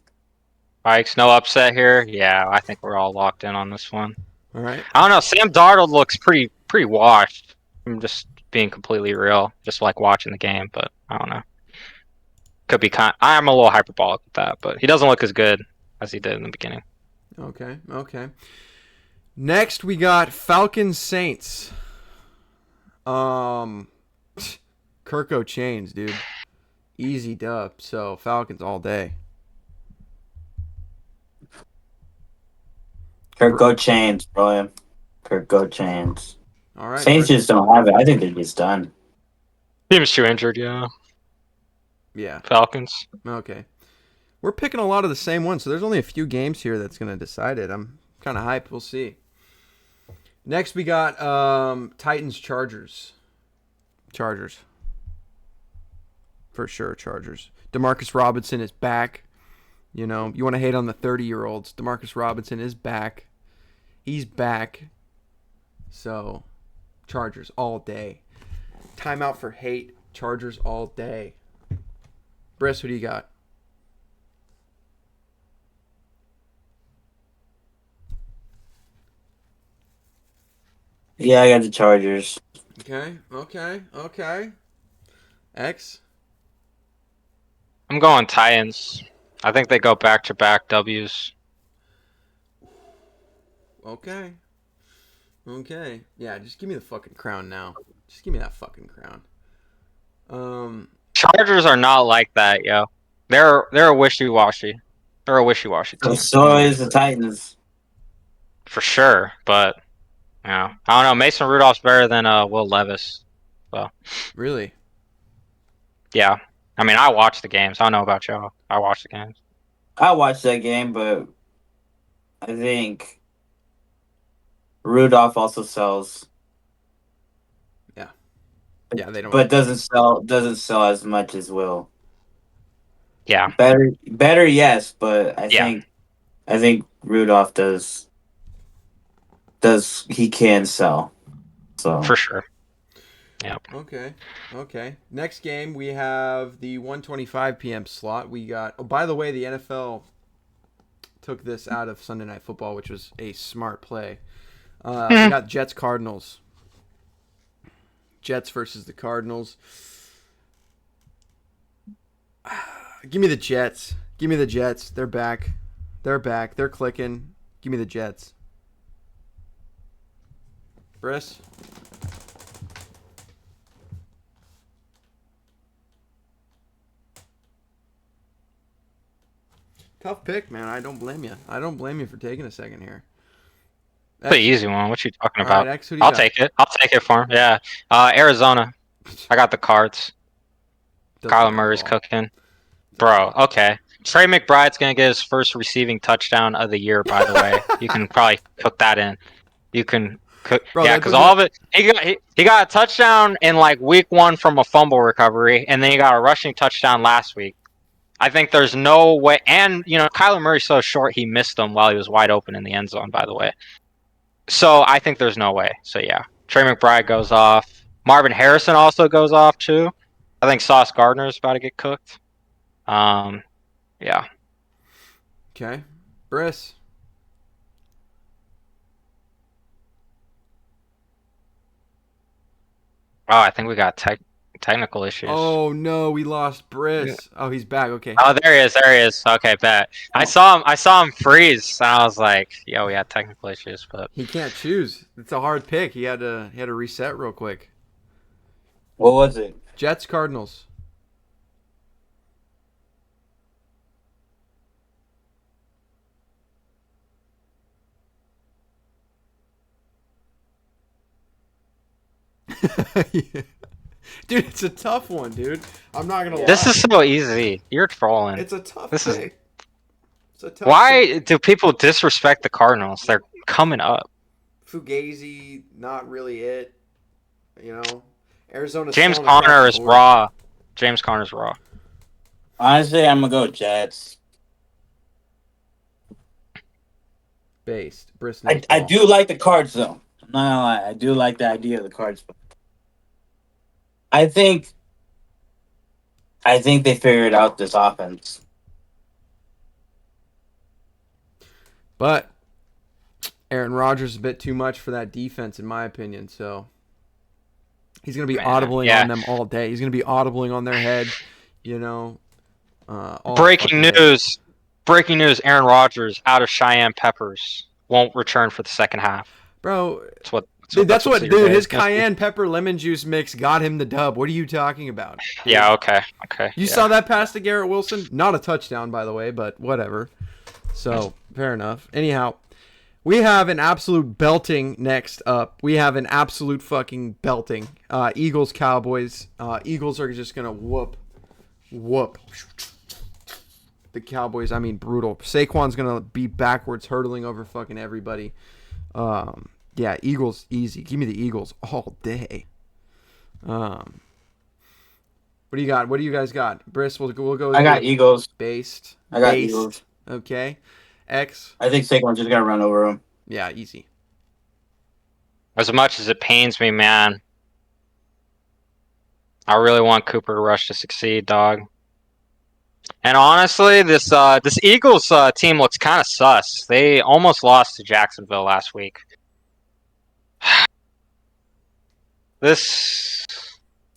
Vikes, no upset here. Yeah, I think we're all locked in on this one. All right. I don't know. Sam Darnold looks pretty washed. I'm just being completely real, just like watching the game. But I don't know. Could be I'm a little hyperbolic with that, but he doesn't look as good as he did in the beginning. Okay. Okay. Next, we got Falcons Saints. Kirko Chains, dude. Easy dub. So Falcons all day. Kirk Chains, bro. Kirk Chains. All right. Saints just don't have it. I think they're just done. Team's too injured, yeah. Yeah. Falcons. Okay. We're picking a lot of the same ones, so there's only a few games here that's going to decide it. I'm kind of hyped. We'll see. Next, we got Titans Chargers. Chargers. For sure, Chargers. Demarcus Robinson is back. You know, you want to hate on the 30-year-olds. Demarcus Robinson is back. He's back. So, Chargers all day. Timeout for hate. Chargers all day. Briss, what do you got? Yeah, I got the Chargers. Okay. X? I'm going Titans. I think they go back-to-back W's. Okay. Yeah, just give me the fucking crown now. Just give me that fucking crown. Chargers are not like that, yo. They're a wishy-washy. They're a wishy-washy team. So is the Titans. For sure, but yeah, I don't know. Mason Rudolph's better than Will Levis. So Really? yeah, I mean, I watch the games. I don't know about y'all. I watch the games. I watched that game, but I think Rudolph also sells. Yeah, they don't. But doesn't sell as much as Will. Yeah, Better, yes, but Yeah. I think Rudolph does he can sell. So for sure. Yep. Okay. Next game, we have the 1:25 p.m. slot. We got. Oh, by the way, the NFL took this out of Sunday Night Football, which was a smart play. We got Jets Cardinals. Jets versus the Cardinals. Give me the Jets. They're back. They're clicking. Give me the Jets. Briss? Tough pick, man. I don't blame you for taking a second here. It's an easy one. What you talking All about? right, X, who do you I'll got? take it. I'll take it for him. Yeah. Arizona. I got the Cards. Doesn't Kyler know Murray's ball. cooking. Bro, okay. Trey McBride's going to get his first receiving touchdown of the year, by the way. You can probably cook that in. You can cook. Bro, yeah, that because doesn't- all of it, he got a touchdown in like week 1 from a fumble recovery, and then he got a rushing touchdown last week. I think there's no way. And, Kyler Murray's so short, he missed him while he was wide open in the end zone, by the way. So I think there's no way. So, yeah. Trey McBride goes off. Marvin Harrison also goes off, too. I think Sauce Gardner's about to get cooked. Yeah. Okay. Briss. Oh, I think we got technical issues. Oh no, we lost Briss. Oh, he's back. Okay. Oh, there he is. There he is. Okay, bet. I saw him freeze, and I was like, "Yo, we had technical issues." But He can't choose. It's a hard pick. He had to reset real quick. What was it? Jets Cardinals. Yeah. Dude, it's a tough one, dude. I'm not gonna lie. this is so easy. You're trolling. It's a tough This is pick. It's a tough why do people disrespect the Cardinals? They're coming up. Fugazi, not really it. Arizona. James still on the Conner is board. raw. James Conner's raw. Honestly, I'm gonna go Jets. Based. Briss. I do like the Cards though. I'm not gonna lie. I do like the idea of the Cards. But I think they figured out this offense. But Aaron Rodgers is a bit too much for that defense, in my opinion. So he's going to be audibling on them all day. He's going to be audibling on their head, Breaking news. Breaking news. Aaron Rodgers out of Cheyenne Peppers. Won't return for the second half. Bro, that's what dude, his cayenne pepper lemon juice mix got him the dub. What are you talking about? Yeah, okay. You saw that pass to Garrett Wilson? Not a touchdown, by the way, but whatever. So, fair enough. Anyhow, we have an absolute belting next up. We have an absolute fucking belting. Eagles, Cowboys. Eagles are just going to whoop. The Cowboys, I mean, brutal. Saquon's going to be backwards hurdling over fucking everybody. Yeah, Eagles, easy. Give me the Eagles all day. What do you got? What do you guys got? Briss, we'll go with I got Eagles. Based. I got Eagles. Okay. X. I think Saquon's just gonna run over him. Yeah, easy. As much as it pains me, man, I really want Cooper Rush to succeed, dog. And honestly, this Eagles team looks kind of sus. They almost lost to Jacksonville last week. It's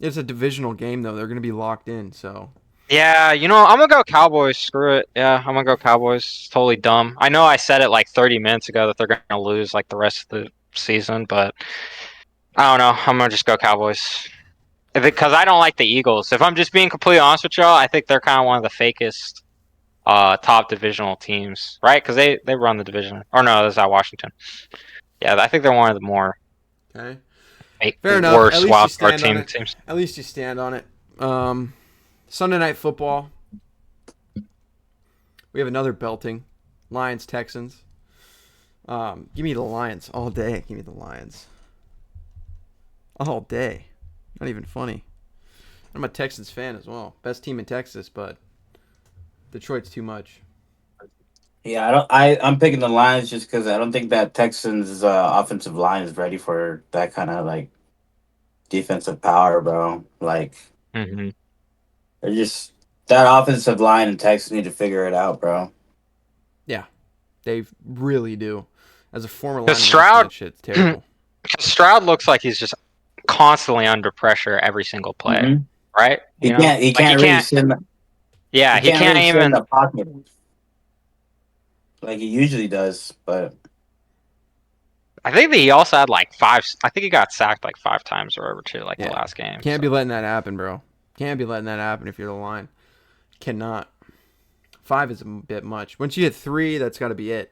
a divisional game, though. They're going to be locked in, so. Yeah, I'm going to go Cowboys. Screw it. Yeah, I'm going to go Cowboys. It's totally dumb. I know I said it like 30 minutes ago that they're going to lose like the rest of the season, but I don't know. I'm going to just go Cowboys. Because I don't like the Eagles. If I'm just being completely honest with y'all, I think they're kind of one of the fakest top divisional teams, right? Because they run the division. Or no, that's at Washington. Yeah, I think they're one of the more fair enough. Worse wild card teams. At least you stand on it. Sunday Night Football. We have another belting. Lions, Texans. Give me the Lions all day. Give me the Lions. All day. Not even funny. I'm a Texans fan as well. Best team in Texas, but Detroit's too much. Yeah, I'm picking the Lions just because I don't think that Texans offensive line is ready for that kind of like defensive power, bro. Like, they're just that offensive line in Texas need to figure it out, bro. Yeah, they really do. As a former lineman, that shit's terrible. Stroud looks like he's just constantly under pressure every single play, right? He can't really sit in the, yeah, he can't even in the pocket like he usually does. But I think that he also had like 5. I think he got sacked like 5 times or whatever too, the last game. Can't be letting that happen, bro. Can't be letting that happen if you're the line. Cannot. 5 is a bit much. Once you hit 3, that's got to be it.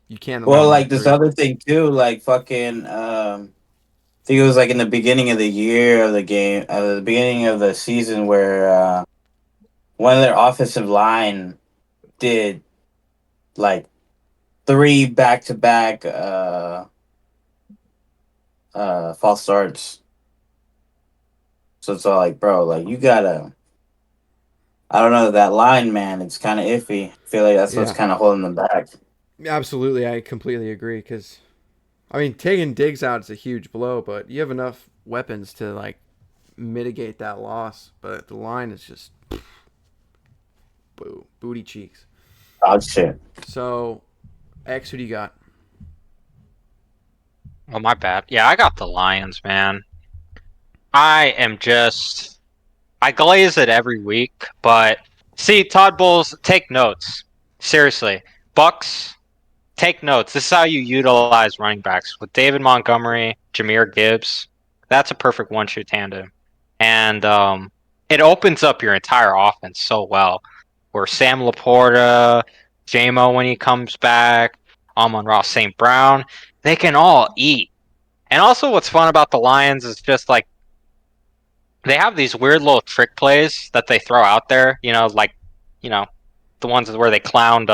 You can't. Well, like this other thing too, like fucking. I think it was like in the beginning of the year of the game, the beginning of the season, where one of their offensive line did like 3 back-to-back false starts. So it's all like, bro, like you gotta. I don't know, that line, man, it's kind of iffy. I feel like that's what's Yeah, kind of holding them back. absolutely. I completely agree. Because I mean, taking Diggs out is a huge blow, but you have enough weapons to like mitigate that loss. But the line is just booty cheeks. Oh, shit. So, X, who do you got? Oh, my bad. Yeah, I got the Lions, man. I glaze it every week, but see, Todd Bowles, take notes. Seriously. Bucks, take notes. This is how you utilize running backs. With David Montgomery, Jahmyr Gibbs, that's a perfect one-shoe tandem. And it opens up your entire offense so well. Where Sam Laporta, JMO when he comes back, Amon-Ra St. Brown, they can all eat. And also what's fun about the Lions is just like they have these weird little trick plays that they throw out there, like, you know, the ones where they clowned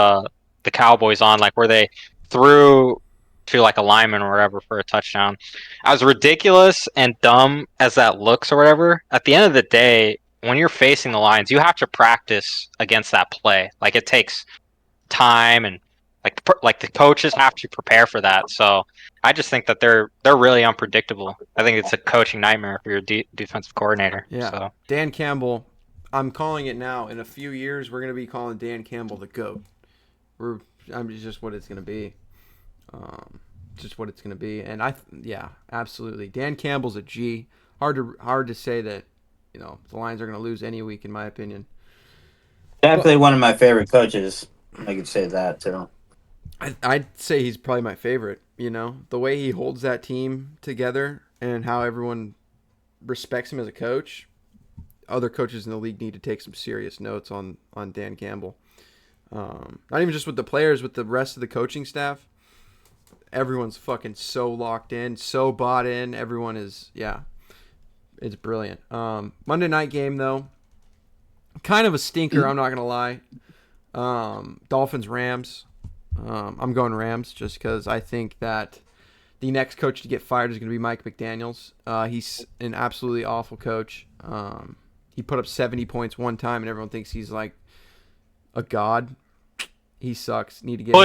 the Cowboys on, like where they threw to like a lineman or whatever for a touchdown. As ridiculous and dumb as that looks or whatever, at the end of the day, when you're facing the Lions, you have to practice against that play. Like it takes time and like the coaches have to prepare for that. So I just think that they're really unpredictable. I think it's a coaching nightmare for your defensive coordinator. Yeah, So Dan Campbell. I'm calling it now. In a few years, we're gonna be calling Dan Campbell the GOAT. It's just what it's gonna be. Just what it's gonna be. And yeah, absolutely. Dan Campbell's a G. Hard to say that, the Lions are gonna lose any week, in my opinion. Definitely one of my favorite coaches. I could say that, too. I'd say he's probably my favorite. The way he holds that team together and how everyone respects him as a coach. Other coaches in the league need to take some serious notes on Dan Campbell. Not even just with the players, with the rest of the coaching staff. Everyone's fucking so locked in, so bought in. Everyone is, yeah, it's brilliant. Monday night game though, kind of a stinker. I'm not gonna lie. Dolphins Rams. I'm going Rams just because I think that the next coach to get fired is going to be Mike McDaniels. He's an absolutely awful coach. He put up 70 points one time, and everyone thinks he's like a god. He sucks. Need to get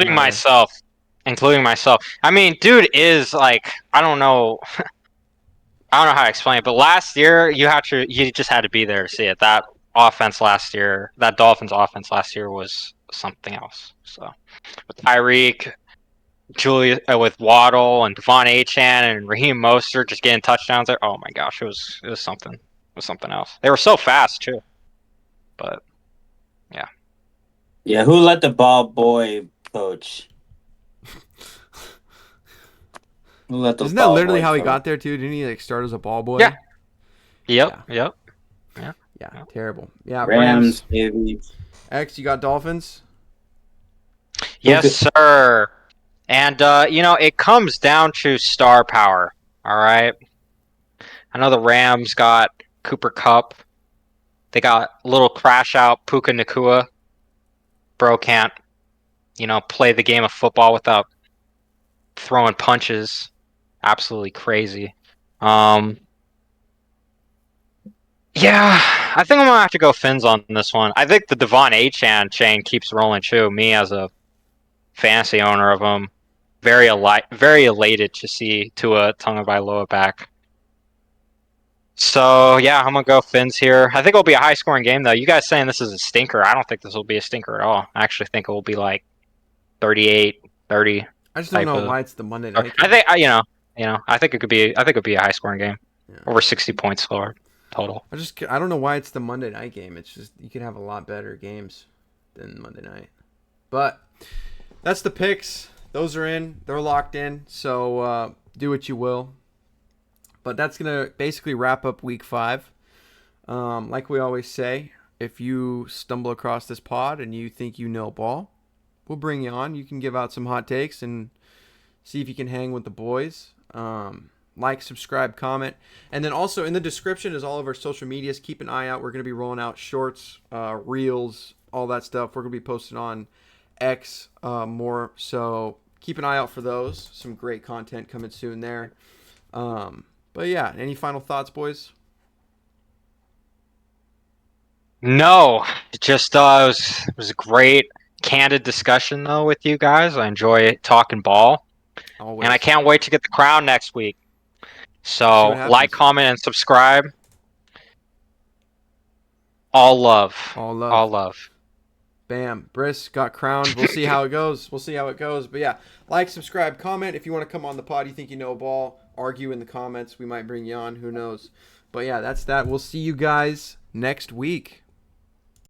including myself. I mean, dude is like, I don't know. I don't know how to explain it, but last year you just had to be there to see it. That Dolphins offense last year was something else. So with Tyreek, with Waddle and Devon Achane and Raheem Mostert just getting touchdowns there. Oh my gosh, it was something. It was something else. They were so fast too. But yeah. Yeah, who let the ball boy coach? Who let the Isn't that ball literally boy how he coach? got there too? Didn't he like start as a ball boy? Yeah. Yep. Yeah. Yep. Yeah. Terrible. Yeah. Rams, baby. X, you got Dolphins? Yes, sir. And it comes down to star power. All right. I know the Rams got Cooper Kupp. They got a little crash out Puka Nakua. Bro can't, play the game of football without throwing punches. Absolutely crazy. Yeah, I think I'm gonna have to go Finns on this one. I think the Devon Achane chain keeps rolling too. Me as a fantasy owner of him, very elated to see Tua Tagovailoa back. So yeah, I'm gonna go Finns here. I think it'll be a high scoring game though. You guys saying this is a stinker? I don't think this will be a stinker at all. I actually think it will be like 38-30. I just don't know why it's the Monday night game. I think I think it could be. I think it could be a high scoring game. Yeah. Over 60 points scored total. I don't know why it's the Monday night game. It's just you can have a lot better games than Monday night. But that's the picks. Those are in. They're locked in. So do what you will. But that's going to basically wrap up week 5. Like we always say, if you stumble across this pod and you think you know ball, we'll bring you on. You can give out some hot takes and see if you can hang with the boys. Like, subscribe, comment. And then also in the description is all of our social medias. Keep an eye out. We're going to be rolling out shorts, reels, all that stuff. We're going to be posting on X more. So keep an eye out for those. Some great content coming soon there. But yeah, any final thoughts, boys? No, just it was a great candid discussion though with you guys. I enjoy talking ball, Always. and I can't wait to get the crown next week. See what So like, happens. comment, and subscribe. All love. All love. All love. Bam. Briss got crowned. We'll see how it goes. But yeah, like, subscribe, comment. If you want to come on the pod, you think you know a ball, argue in the comments. We might bring you on. Who knows? But yeah, that's that. We'll see you guys next week.